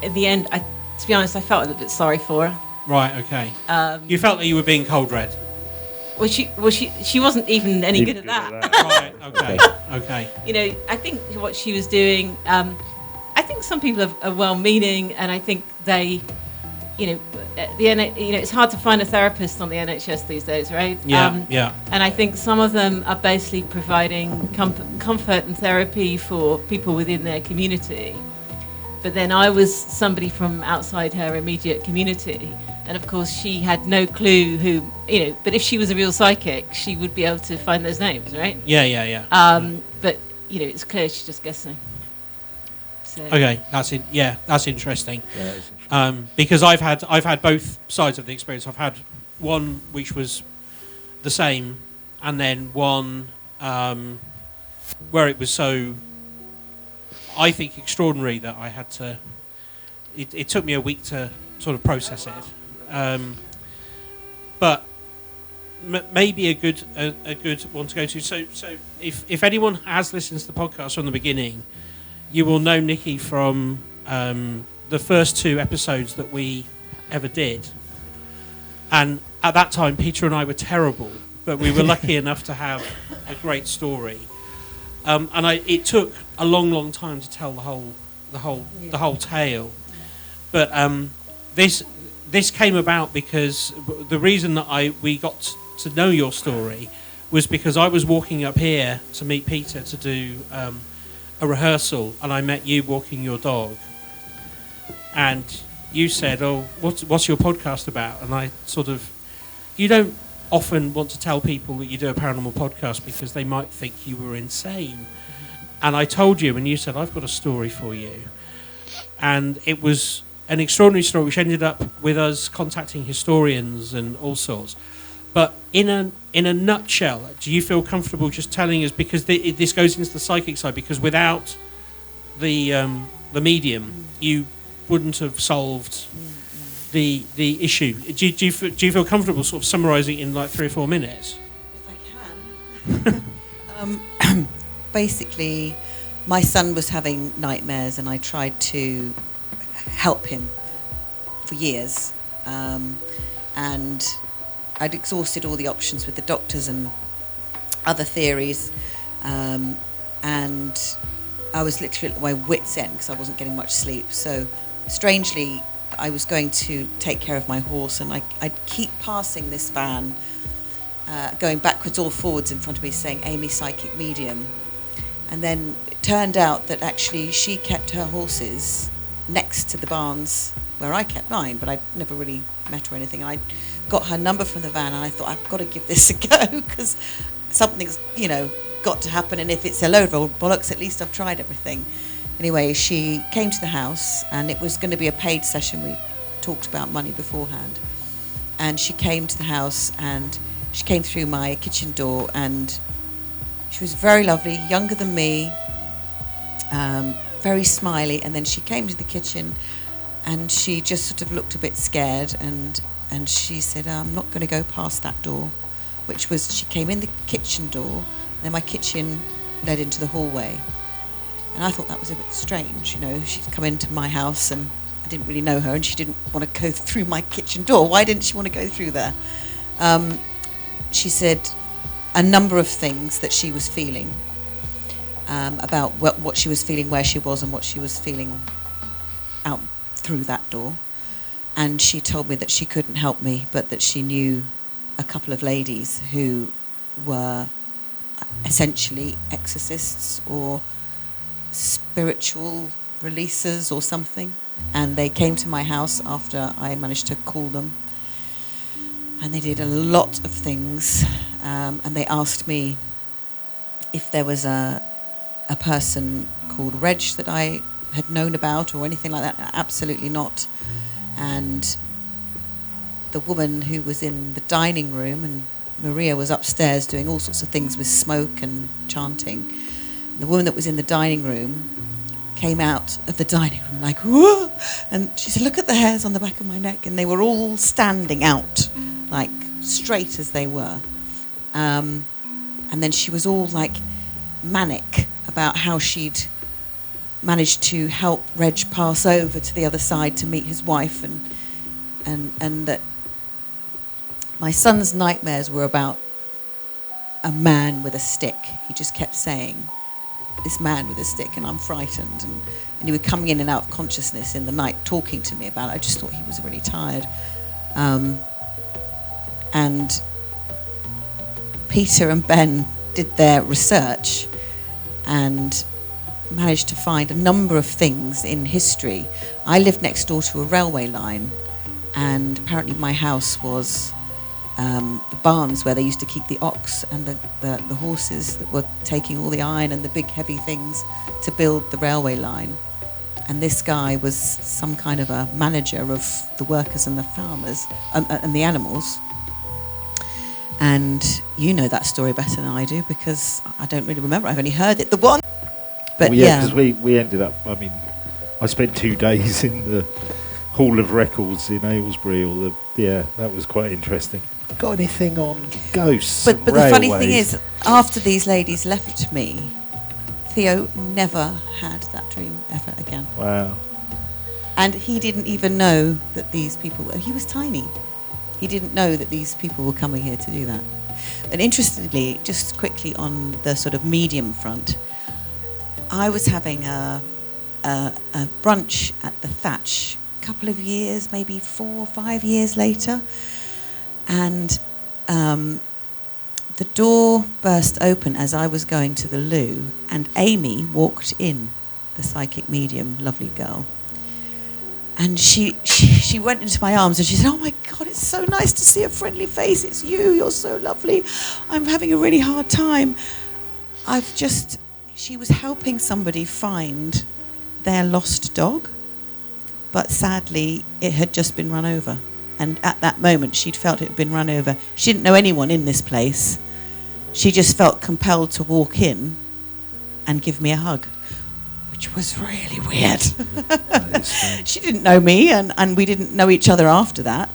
in the end, to be honest, I felt a little bit sorry for her. Right. Okay. You felt that you were being cold read. Well, she wasn't even any good at that. Right. Okay. I think what she was doing. I think some people are well-meaning, and I think they, it's hard to find a therapist on the NHS these days, right? Yeah. And I think some of them are basically providing comfort and therapy for people within their community. But then I was somebody from outside her immediate community, and of course she had no clue who, but if she was a real psychic, she would be able to find those names, right? Yeah. But it's clear she's just guessing. So. Okay, that's it. Yeah, that's interesting. Because I've had both sides of the experience. I've had one which was the same, and then one where it was so, I think, extraordinary that I had to. It took me a week to sort of process it, but maybe a good one to go to. So if anyone has listened to the podcast from the beginning, you will know Nikki from the first 2 episodes that we ever did. And at that time, Peter and I were terrible, but we were lucky enough to have a great story. It took a long time to tell the whole tale. But this came about because the reason that we got to know your story was because I was walking up here to meet Peter to do a rehearsal, and I met you walking your dog, and you said, "Oh, what's your podcast about?" And I sort of, you don't often want to tell people that you do a paranormal podcast because they might think you were insane. And I told you, and you said, "I've got a story for you," and it was an extraordinary story which ended up with us contacting historians and all sorts. But in a nutshell, do you feel comfortable just telling us, because this goes into the psychic side, because without the medium, you wouldn't have solved the issue. Do you feel comfortable sort of summarising in like 3 or 4 minutes? If I can. Basically, my son was having nightmares, and I tried to help him for years, and I'd exhausted all the options with the doctors and other theories, and I was literally at my wit's end because I wasn't getting much sleep. So strangely, I was going to take care of my horse, and I'd keep passing this van, going backwards or forwards in front of me, saying Amy, psychic medium. And then it turned out that actually she kept her horses next to the barns where I kept mine, but I'd never really met her or anything. And I got her number from the van, and I thought, I've got to give this a go, because something's, got to happen, and if it's a load of old bollocks, at least I've tried everything. Anyway, she came to the house, and it was going to be a paid session. We talked about money beforehand. And she came to the house, and she came through my kitchen door, and she was very lovely, younger than me, very smiley. And then she came to the kitchen, and she just sort of looked a bit scared, and she said, I'm not going to go past that door, which was, she came in the kitchen door, and then my kitchen led into the hallway. And I thought that was a bit strange, she'd come into my house and I didn't really know her, and she didn't want to go through my kitchen door. Why didn't she want to go through there? She said a number of things that she was feeling, about what she was feeling, where she was, and what she was feeling out through that door. And she told me that she couldn't help me, but that she knew a couple of ladies who were essentially exorcists or spiritual releasers or something, and they came to my house after I managed to call them, and they did a lot of things, and they asked me if there was a person called Reg that I had known about or anything like that. Absolutely not. And the woman who was in the dining room, and Maria was upstairs doing all sorts of things with smoke and chanting. The woman that was in the dining room came out of the dining room like, whoa! And she said, look at the hairs on the back of my neck. And they were all standing out, like straight as they were. And then she was all like manic about how she'd managed to help Reg pass over to the other side to meet his wife, and that my son's nightmares were about a man with a stick. He just kept saying, this man with a stick, and I'm frightened. And he would come in and out of consciousness in the night talking to me about it. I just thought he was really tired. And Peter and Ben did their research and managed to find a number of things in history. I lived next door to a railway line, and apparently my house was the barns where they used to keep the ox and the horses that were taking all the iron and the big heavy things to build the railway line. And this guy was some kind of a manager of the workers and the farmers and the animals. And you know that story better than I do, because I don't really remember. I've only heard it the one. But well, yeah, because we ended up, I spent 2 days in the Hall of Records in Aylesbury, that was quite interesting. Got anything on ghosts? But the funny thing is, after these ladies left me, Theo never had that dream ever again. Wow. And he didn't even know that these people were, he was tiny. He didn't know that these people were coming here to do that. And interestingly, just quickly on the sort of medium front, I was having a brunch at the Thatch a couple of years, maybe 4 or 5 years later, and the door burst open as I was going to the loo, and Amy walked in, the psychic medium, lovely girl. And she went into my arms and she said, oh my God, it's so nice to see a friendly face. It's you, you're so lovely. I'm having a really hard time. She was helping somebody find their lost dog, but sadly it had just been run over. And at that moment she'd felt it had been run over. She didn't know anyone in this place. She just felt compelled to walk in and give me a hug, which was really weird. She didn't know me, and we didn't know each other after that.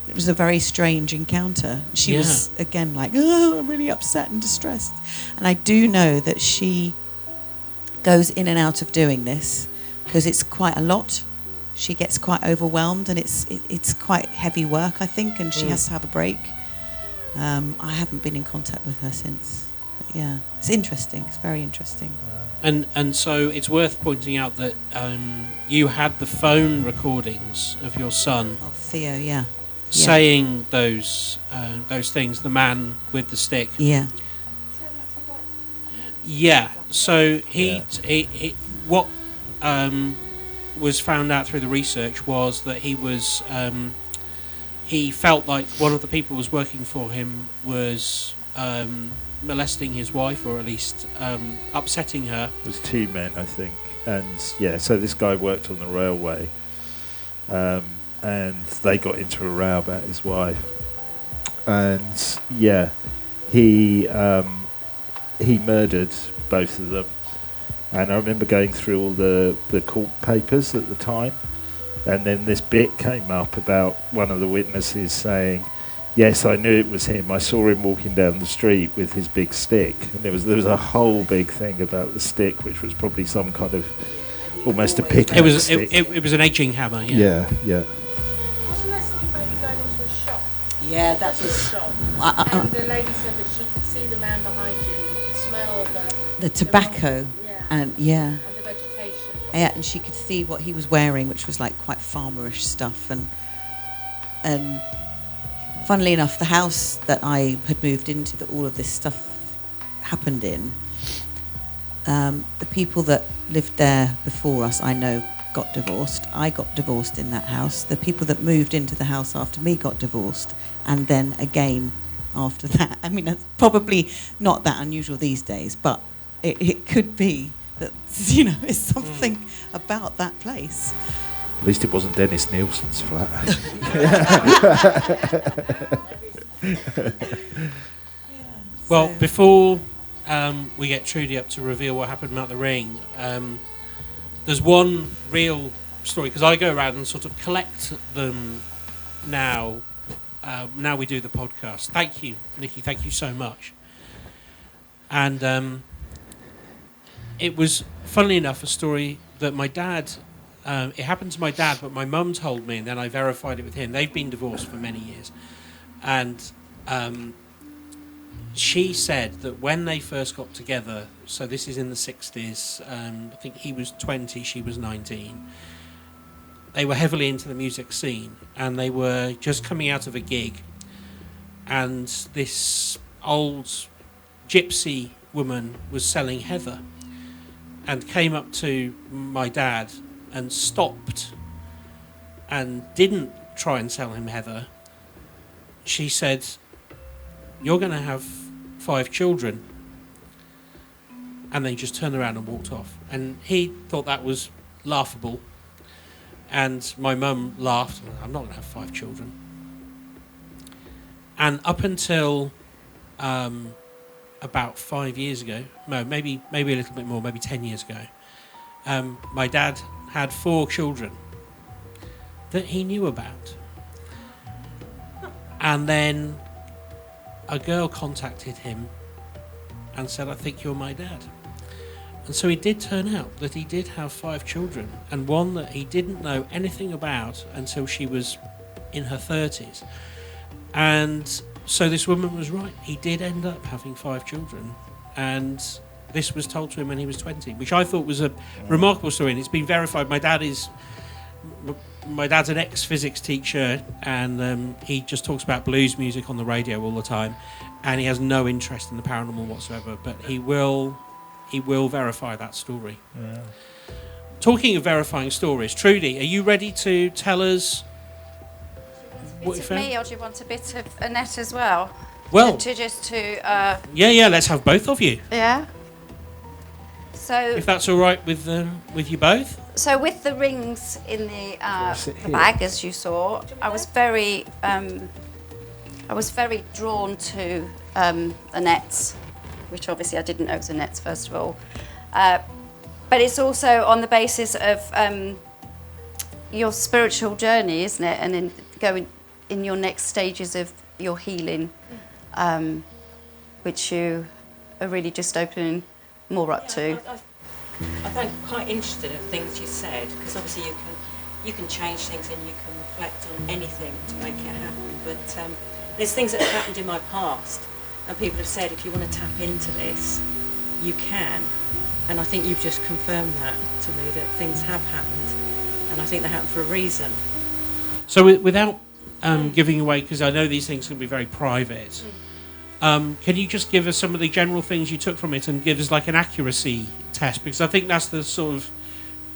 It was a very strange encounter. She was, again, like, oh, I'm really upset and distressed. And I do know that she goes in and out of doing this because it's quite a lot. She gets quite overwhelmed, and it's quite heavy work, I think, and she has to have a break. I haven't been in contact with her since. But yeah, it's interesting. It's very interesting. Wow. And so it's worth pointing out that you had the phone recordings of your son Of Theo, yeah. saying those things. The man with the stick. Yeah. Yeah. So he what was found out through the research was that he felt like one of the people who was working for him was molesting his wife, or at least upsetting her. It was two men, I think. And yeah, so this guy worked on the railway, and they got into a row about his wife. And yeah, he murdered both of them. And I remember going through all the court papers at the time, and then this bit came up about one of the witnesses saying, yes, I knew it was him. I saw him walking down the street with his big stick. And there was a whole big thing about the stick, which was probably some kind of almost a pickaxe. It was an edging hammer. Yeah. Yeah. Wasn't there something about you going into a shop? Yeah, that was. Shop. And the lady said that she could see the man behind you, smell the tobacco, and and the vegetation. Yeah, and she could see what he was wearing, which was like quite farmerish stuff, and funnily enough, the house that I had moved into, that all of this stuff happened in, the people that lived there before us, I know, got divorced. I got divorced in that house. The people that moved into the house after me got divorced, and then again after that. I mean, that's probably not that unusual these days, but it could be that, you know, it's something about that place. At least it wasn't Dennis Nielsen's flat. Well, before we get Trudi up to reveal what happened at the ring, there's one real story, because I go around and sort of collect them now. Now we do the podcast. Thank you, Nikki. Thank you so much. And it was, funnily enough, a story that my dad... it happened to my dad, but my mum told me, and then I verified it with him. They've been divorced for many years. And she said that when they first got together, so this is in the 60s, I think he was 20, she was 19, they were heavily into the music scene, and they were just coming out of a gig, and this old gypsy woman was selling heather and came up to my dad and stopped and didn't try and sell him heather. She said, "You're going to have 5 children." And then just turned around and walked off. And he thought that was laughable. And my mum laughed. "I'm not going to have 5 children." And up until about 5 years ago, no, maybe a little bit more, maybe 10 years ago, my dad had 4 children that he knew about. And then a girl contacted him and said, "I think you're my dad." And so it did turn out that he did have 5 children, and one that he didn't know anything about until she was in her 30s. And so this woman was right. He did end up having 5 children, and this was told to him when he was 20, which I thought was a remarkable story, and it's been verified. My dad's an ex-physics teacher, and he just talks about blues music on the radio all the time, and he has no interest in the paranormal whatsoever, but he will verify that story. Yeah. Talking of verifying stories, Trudi, are you ready to tell us what you found? Me, or do you want a bit of Annette as well? Well, Yeah, let's have both of you. Yeah. So, if that's all right with you both. So with the rings in the bag, as you saw, I was very drawn to Annette's, which obviously I didn't know was Annette's first of all, but it's also on the basis of your spiritual journey, isn't it? And in going in your next stages of your healing, which you are really just opening more up to. I found quite interested in things you said, because obviously you can change things and you can reflect on anything to make it happen. But there's things that have happened in my past, and people have said if you want to tap into this, you can. And I think you've just confirmed that to me, that things have happened, and I think they happen for a reason. So without giving away, because I know these things can be very private, can you just give us some of the general things you took from it and give us like an accuracy test? Because I think that's the sort of,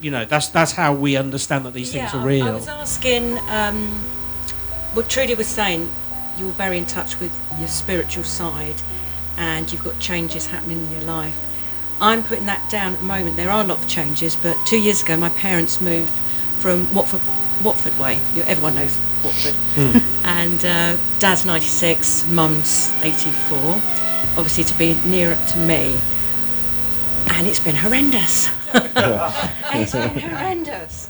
that's how we understand that these things are real. I was asking, what Trudi was saying, you're very in touch with your spiritual side and you've got changes happening in your life. I'm putting that down at the moment. There are a lot of changes, but 2 years ago my parents moved from Watford way. Everyone knows Watford. And Dad's 96, Mum's 84. Obviously to be nearer to me. And it's been horrendous. It's been horrendous.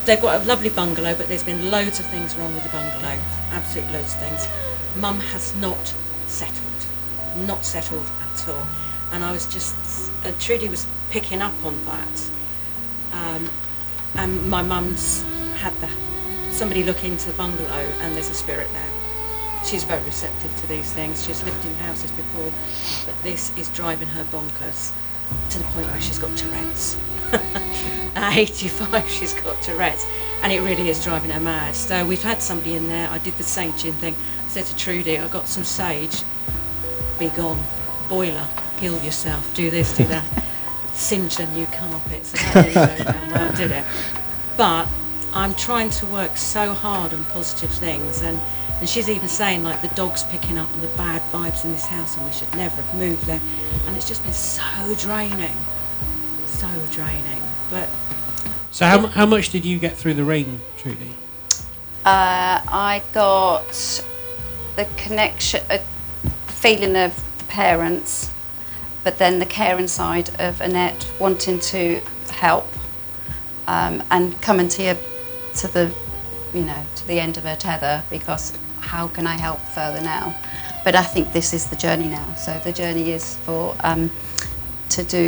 They've got a lovely bungalow, but there's been loads of things wrong with the bungalow. Absolutely loads of things. Mum has not settled at all. And I was Trudi was picking up on that. And my mum's had somebody look into the bungalow, and there's a spirit there. She's very receptive to these things. She's lived in houses before, but this is driving her bonkers to the point where she's got Tourette's. At 85, she's got Tourette's, and it really is driving her mad. So we've had somebody in there. I did the sage thing. I said to Trudi, I got some sage. Be gone. Boiler. Heal yourself. Do this, do that. Singe the new carpet. So that didn't go down well, did it? But I'm trying to work so hard on positive things, and she's even saying like the dog's picking up on the bad vibes in this house, and we should never have moved there. And it's just been so draining. But so how much did you get through the ring, Trudi? I got the connection, feeling of the parents, but then the caring side of Annette wanting to help and coming to the end of her tether, because how can I help further now? But I think this is the journey now. So the journey is for to do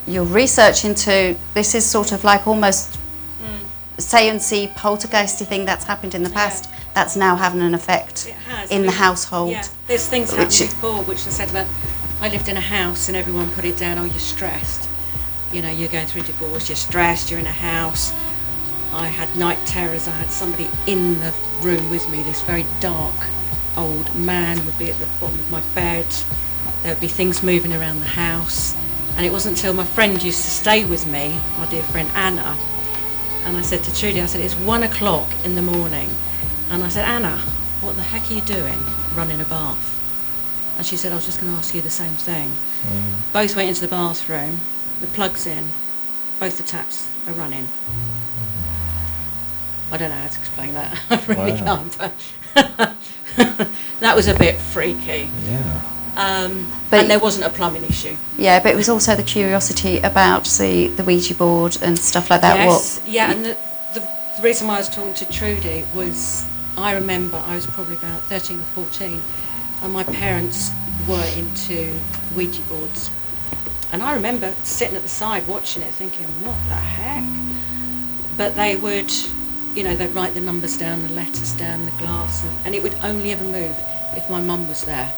your research into, this is sort of like almost seance-y, poltergeisty thing that's happened in the past that's now having an effect in the household. Yeah, there's things happened before which I said about, I lived in a house and everyone put it down, oh, you're stressed. You're going through a divorce, you're stressed, you're in a house. I had night terrors, I had somebody in the room with me, this very dark old man would be at the bottom of my bed. There would be things moving around the house. And it wasn't until my friend used to stay with me, my dear friend Anna, and I said to Trudi, I said, it's 1 o'clock in the morning. And I said, Anna, what the heck are you doing running a bath? And she said, I was just going to ask you the same thing. Both went into the bathroom, the plug's in, both the taps are running. I don't know how to explain that. I really can't. But that was a bit freaky. Yeah. But and there wasn't a plumbing issue. Yeah, but it was also the curiosity about the Ouija board and stuff like that. Yes, and the reason why I was talking to Trudi was, I remember I was probably about 13 or 14, and my parents were into Ouija boards. And I remember sitting at the side watching it thinking, what the heck? But they would, they'd write the numbers down, the letters down, the glass, and it would only ever move if my mum was there.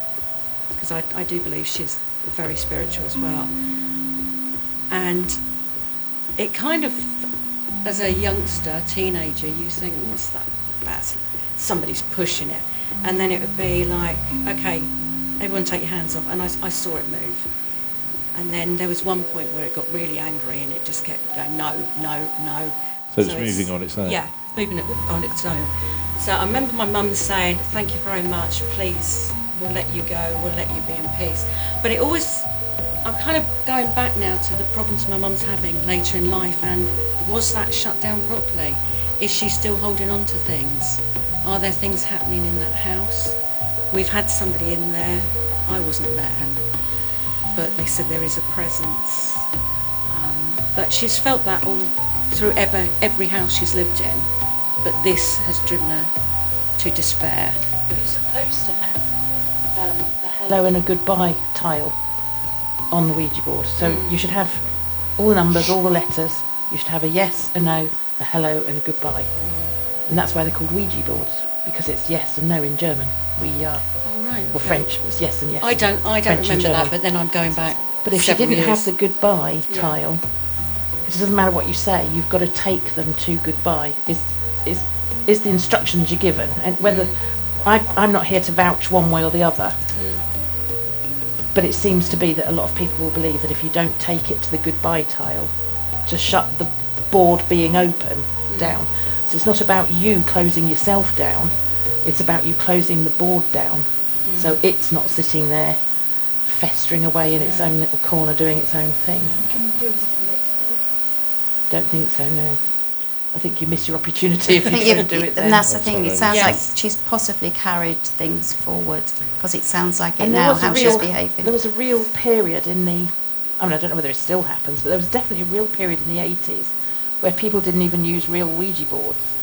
Because I do believe she's very spiritual as well. And it kind of, as a youngster, teenager, you think, what's that about? Somebody's pushing it. And then it would be like, okay, everyone take your hands off. And I saw it move. And then there was one point where it got really angry and it just kept going, no, no, no. So it's moving on its own? Yeah, moving it on its own. So I remember my mum saying, thank you very much, please, we'll let you go, we'll let you be in peace. But it always, I'm kind of going back now to the problems my mum's having later in life, and was that shut down properly? Is she still holding on to things? Are there things happening in that house? We've had somebody in there, I wasn't there, but they said there is a presence. But she's felt that all through every house she's lived in, but this has driven her to despair. You're supposed to have a hello and a goodbye tile on the Ouija board. So you should have all the numbers, all the letters. You should have a yes, a no, a hello and a goodbye. And that's why they're called Ouija boards, because it's yes and no in German. We are. All Right. Well, French was yes and yes. I don't French and remember that, German. but then I'm going back. But if she several didn't have years. the goodbye Yeah. tile, it doesn't matter what you say. You've got to take them to goodbye. Is the instructions you're given, and whether I'm not here to vouch one way or the other. But it seems to be that a lot of people will believe that if you don't take it to the goodbye tile, to shut the board being open down. So it's not about you closing yourself down, it's about you closing the board down. So it's not sitting there festering away in its own little corner doing its own thing. Can you do it if you like to? Don't think so, no. I think you miss your opportunity if you don't do it then. And that's the thing, it sounds like Yes. she's possibly carried things forward, because it sounds like it And there now, was a how she's behaving. There was a real period in the, I mean, I don't know whether it still happens, but there was definitely a real period in the 80s where people didn't even use real Ouija boards.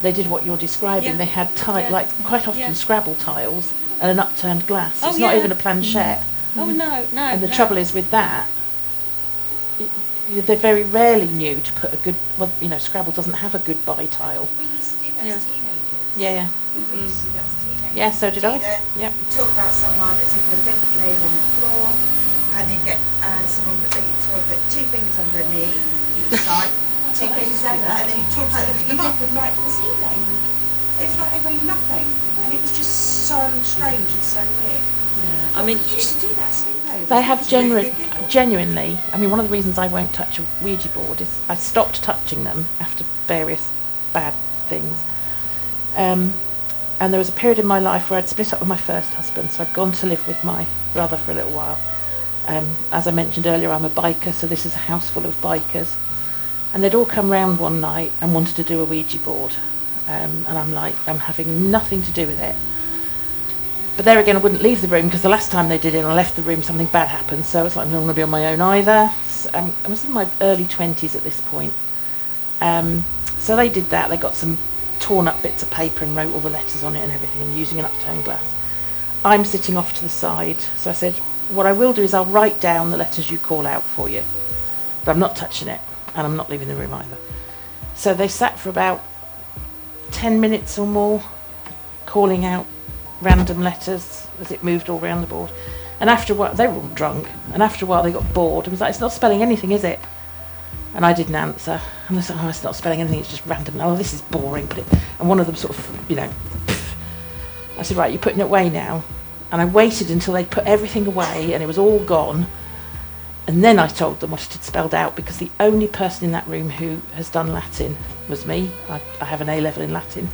They did what you're describing. Yeah. They had Yeah. like quite often Yeah. Scrabble tiles and an upturned glass. Oh, It's not yeah. even a planchette. Oh, no. And the trouble is with that, they're very rarely new to put a good, well, Scrabble doesn't have a goodbye tile. We used to do that Yeah. as teenagers. Yeah. We used to do that as teenagers. Yeah, so did I. Either Yep. You talk about someone as if they're dead laying on the floor, and then get someone that you sort of put 2 fingers under a knee each side, 2 fingers under, and then you talk about them, you lift them right to the ceiling. It's like they weighed nothing, and it was just so strange and so weird. Yeah. I mean, we used to do that sleepovers. They have It was really good. genuinely, I mean, one of the reasons I won't touch a Ouija board is I stopped touching them after various bad things. And there was a period in my life where I'd split up with my first husband, so I'd gone to live with my brother for a little while. As I mentioned earlier, I'm a biker, so this is a house full of bikers. And they'd all come round one night and wanted to do a Ouija board. And I'm like, I'm having nothing to do with it. But there again, I wouldn't leave the room because the last time they did it and I left the room, something bad happened. So I was like, I don't want to be on my own either. So, I was in my early 20s at this point. So they did that. They got some torn up bits of paper and wrote all the letters on it and everything, and using an upturned glass. I'm sitting off to the side. So I said, what I will do is I'll write down the letters you call out for you. But I'm not touching it, and I'm not leaving the room either. So they sat for about 10 minutes or more, calling out random letters as it moved all around the board. And after a while, they were all drunk, and after a while they got bored and was like, it's not spelling anything, is it? And I didn't answer. And they said, oh, it's not spelling anything, it's just random. Oh, this is boring. And one of them sort of, I said, right, you're putting it away now. And I waited until they'd put everything away and it was all gone. And then I told them what it had spelled out, because the only person in that room who has done Latin was me. I have an A-level in Latin.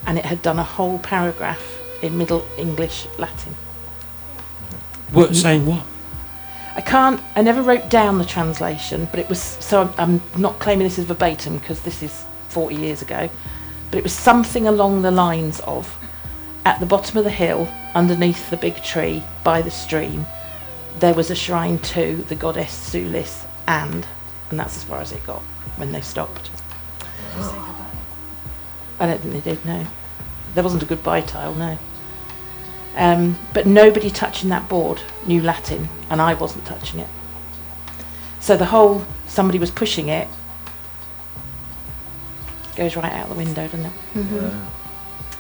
And it had done a whole paragraph in Middle English Latin. What, saying what? I never wrote down the translation, but it was, so I'm not claiming this is verbatim because this is 40 years ago, but it was something along the lines of, at the bottom of the hill, underneath the big tree, by the stream, there was a shrine to the goddess Sulis, and that's as far as it got when they stopped. I don't think they did, no. There wasn't a goodbye tile, no. But nobody touching that board knew Latin, and I wasn't touching it. So the whole, somebody was pushing it, goes right out the window, doesn't it? Mhm.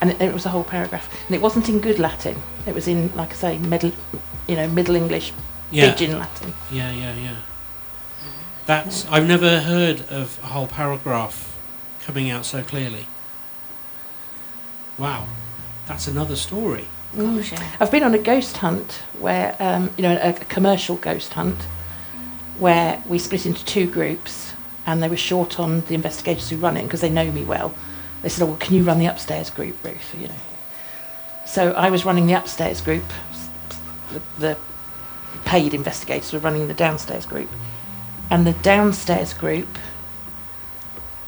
And it was a whole paragraph. And it wasn't in good Latin. It was in, like I say, Middle English, pidgin Latin. Yeah. That's, I've never heard of a whole paragraph coming out so clearly. Wow, that's another story. Gosh, yeah. I've been on a ghost hunt where, a commercial ghost hunt, where we split into 2 groups, and they were short on the investigators who run it because they know me well. They said, "Oh, well, can you run the upstairs group, Ruth?" So I was running the upstairs group. The paid investigators were running the downstairs group, and the downstairs group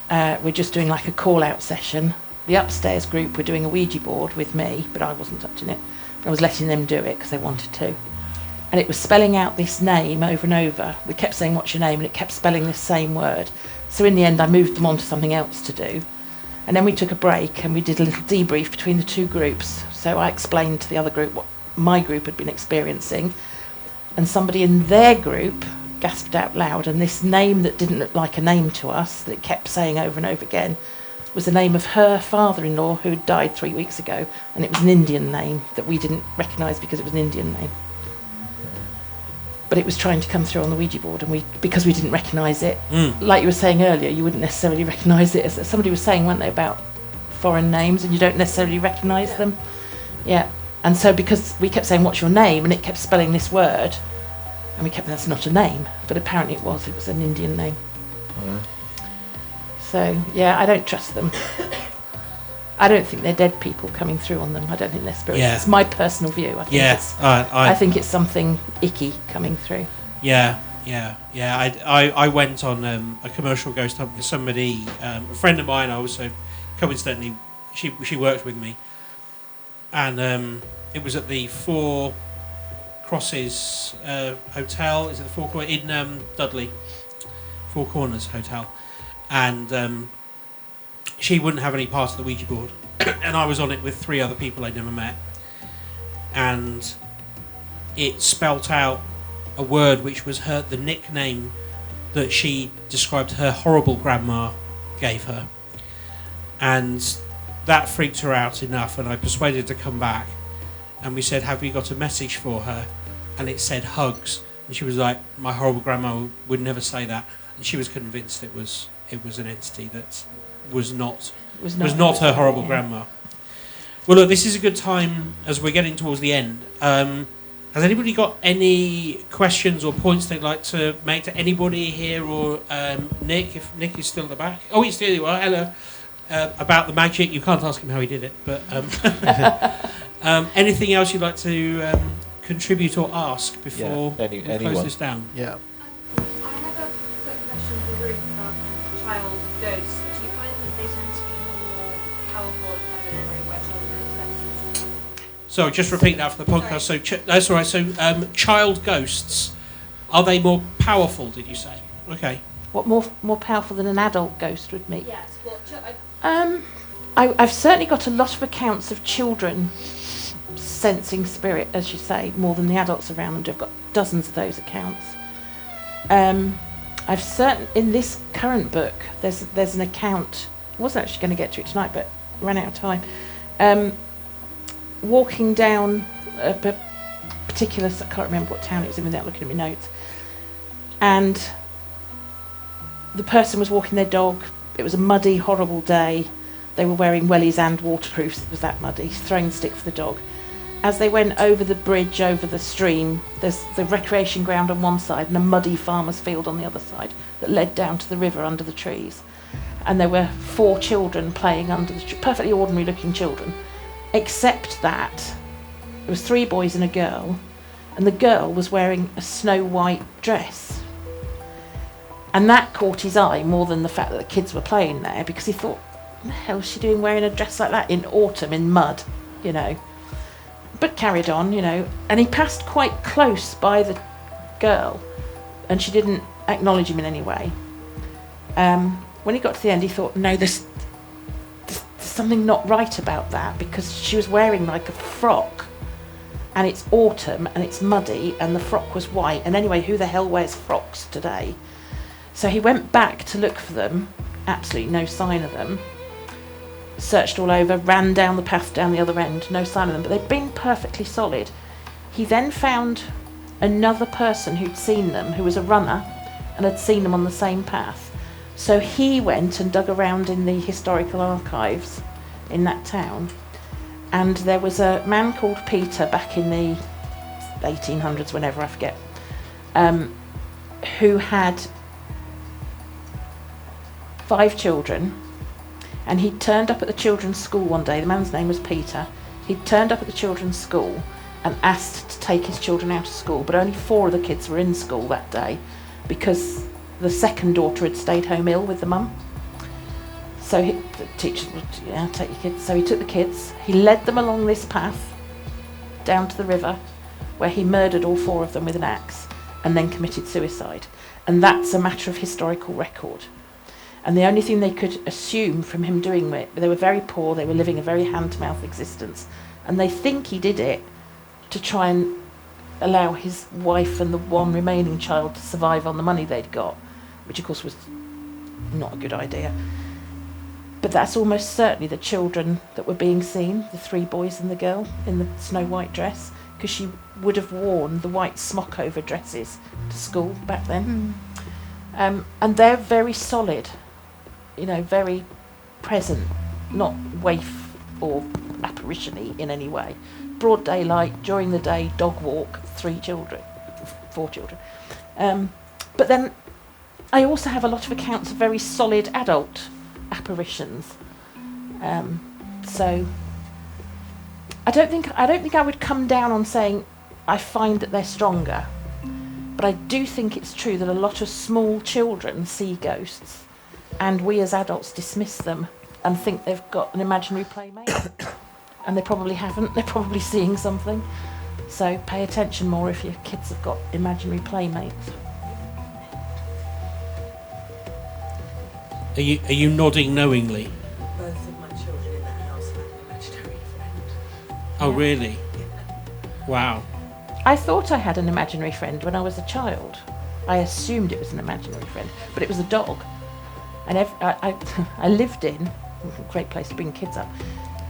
we're just doing like a call-out session. The upstairs group were doing a Ouija board with me, but I wasn't touching it. I was letting them do it because they wanted to. And it was spelling out this name over and over. We kept saying, "What's your name?" and it kept spelling this same word. So in the end, I moved them on to something else to do. And then we took a break and we did a little debrief between the 2 groups. So I explained to the other group what my group had been experiencing. And somebody in their group gasped out loud, and this name that didn't look like a name to us, that it kept saying over and over again, was the name of her father-in-law who had died 3 weeks ago, and it was an Indian name that we didn't recognise because it was an Indian name. But it was trying to come through on the Ouija board, and because we didn't recognise it, like you were saying earlier, you wouldn't necessarily recognise it. As somebody was saying, weren't they, about foreign names, and you don't necessarily recognise them. Yeah. And so because we kept saying, what's your name? And it kept spelling this word, and we kept, that's not a name. But apparently it was an Indian name. So, yeah, I don't trust them. I don't think they're dead people coming through on them. I don't think they're spirits. Yeah. It's my personal view. I think I think it's something icky coming through. Yeah. I went on a commercial ghost hunt with somebody, a friend of mine. Also, coincidentally, she worked with me, and it was at the Four Crosses Hotel. Is it the Four Corners in Dudley? Four Corners Hotel, and she wouldn't have any part of the Ouija board, and I was on it with 3 other people I'd never met, and it spelt out a word which was the nickname that she described her horrible grandma gave her, and that freaked her out enough, and I persuaded her to come back, and we said, have you got a message for her? And it said hugs, and she was like, my horrible grandma would never say that, and she was convinced it was an entity that was not her horrible grandma. Well, look, this is a good time as we're getting towards the end. Has anybody got any questions or points they'd like to make to anybody here, or Nick, if Nick is still at the back? Oh, he's still there. Hello. About the magic, you can't ask him how he did it, but anything else you'd like to contribute or ask before we close this down? Yeah. I have a quick question for Ruth about child ghosts. Do you find that they tend to be more powerful and have an area where children are expected? So just repeat that for the podcast. So that's all right. So child ghosts, are they more powerful? Did you say? Okay. What more powerful than an adult ghost would be? Yes. I've certainly got a lot of accounts of children sensing spirit, as you say, more than the adults around them do. I've got dozens of those accounts. In this current book, there's an account. I wasn't actually going to get to it tonight, but ran out of time. Walking down a particular, I can't remember what town it was in without looking at my notes, and the person was walking their dog. It was a muddy, horrible day. They were wearing wellies and waterproofs. It was that muddy. Throwing the stick for the dog. As they went over the bridge, over the stream, there's the recreation ground on one side and a muddy farmer's field on the other side that led down to the river under the trees. And there were 4 children playing under the perfectly ordinary looking children, except that there was 3 boys and a girl, and the girl was wearing a snow white dress. And that caught his eye more than the fact that the kids were playing there, because he thought, what the hell is she doing wearing a dress like that in autumn in mud, you know? But carried on, you know, and he passed quite close by the girl, and she didn't acknowledge him in any way. When he got to the end, he thought, no, there's something not right about that, because she was wearing like a frock, and it's autumn, and it's muddy, and the frock was white, and anyway, who the hell wears frocks today? So he went back to look for them, absolutely no sign of them. Searched all over, ran down the path down the other end, no sign of them, but they'd been perfectly solid. He then found another person who'd seen them, who was a runner, and had seen them on the same path. So he went and dug around in the historical archives in that town, and there was a man called Peter back in the 1800s, whenever, I forget, who had 5 children, and he turned up at the children's school one day. The man's name was Peter. He turned up at the children's school and asked to take his children out of school, but only 4 of the kids were in school that day because the second daughter had stayed home ill with the mum. So the teacher would, take your kids. So he took the kids, he led them along this path down to the river, where he murdered all 4 of them with an axe and then committed suicide. And that's a matter of historical record. And the only thing they could assume from him doing it, they were very poor, they were living a very hand-to-mouth existence, and they think he did it to try and allow his wife and the one remaining child to survive on the money they'd got, which of course was not a good idea. But that's almost certainly the children that were being seen, the 3 boys and the girl in the snow white dress, because she would have worn the white smock over dresses to school back then. And they're very solid, very present, not waif or apparition-y in any way. Broad daylight, during the day, dog walk, 4 children. But then I also have a lot of accounts of very solid adult apparitions. So I don't think I would come down on saying I find that they're stronger, but I do think it's true that a lot of small children see ghosts, and we as adults dismiss them and think they've got an imaginary playmate, and they probably haven't. They're probably seeing something. So pay attention more if your kids have got imaginary playmates. Are you nodding knowingly? Both of my children in that house have an imaginary friend. Oh, really? Wow. I thought I had an imaginary friend when I was a child. I assumed it was an imaginary friend, but it was a dog. And I lived in, a great place to bring kids up.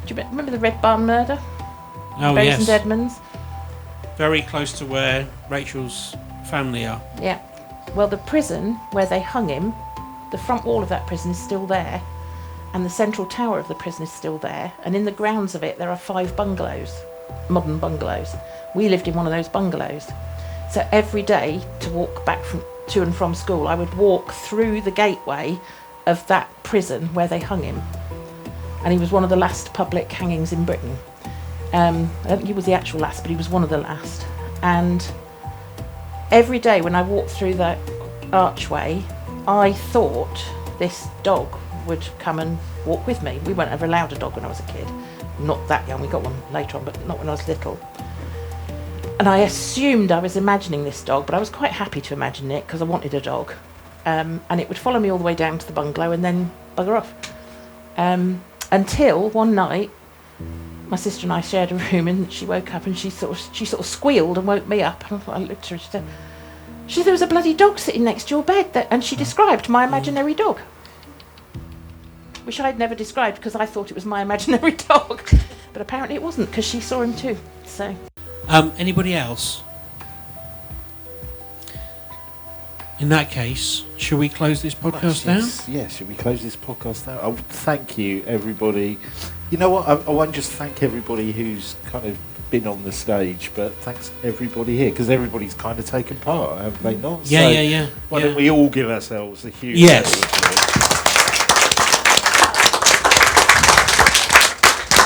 Do you remember the Red Barn murder? Oh, Rose yes. and Edmonds? Very close to where Rachel's family are. Yeah. Well, the prison where they hung him, the front wall of that prison is still there, and the central tower of the prison is still there, and in the grounds of it there are 5 bungalows, modern bungalows. We lived in one of those bungalows. So every day to walk back to and from school, I would walk through the gateway of that prison where they hung him. And he was one of the last public hangings in Britain. I don't think he was the actual last, but he was one of the last. And every day when I walked through that archway, I thought this dog would come and walk with me. We weren't ever allowed a dog when I was a kid. Not that young, we got one later on, but not when I was little. And I assumed I was imagining this dog, but I was quite happy to imagine it because I wanted a dog. And it would follow me all the way down to the bungalow and then bugger off. Until one night, my sister and I shared a room, and she woke up and she sort of squealed and woke me up. And I looked at her and she said, there was a bloody dog sitting next to your bed, and she described my imaginary dog, which I'd never described because I thought it was my imaginary dog, but apparently it wasn't because she saw him too. So, anybody else? In that case, shall we close this podcast down? Yes, should we close this podcast down? Oh, thank you, everybody. You know what? I won't just thank everybody who's kind of been on the stage, but thanks everybody here, because everybody's kind of taken part, haven't they not? Yeah. Why don't we all give ourselves a huge yes.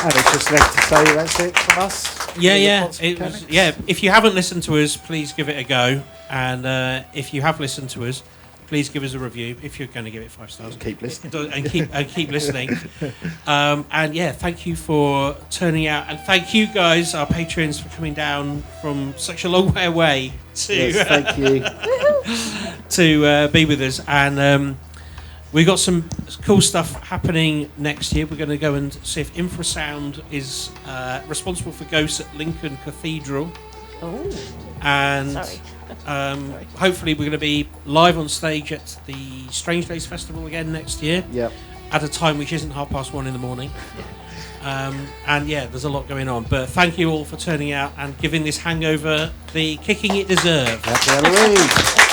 And it's just left to say that's it from us. Yeah. It was, if you haven't listened to us, please give it a go. And if you have listened to us, please give us a review if you're going to give it 5 stars. And keep listening. And keep listening. And yeah, thank you for turning out. And thank you guys, our patrons, for coming down from such a long way away to, thank you. to be with us. And we've got some cool stuff happening next year. We're going to go and see if Infrasound is responsible for ghosts at Lincoln Cathedral. Oh. And hopefully we're going to be live on stage at the Strange Days Festival again next year. Yep. At a time which isn't 1:30 in the morning. And yeah, there's a lot going on. But thank you all for turning out and giving this hangover the kicking it deserved. Happy Halloween.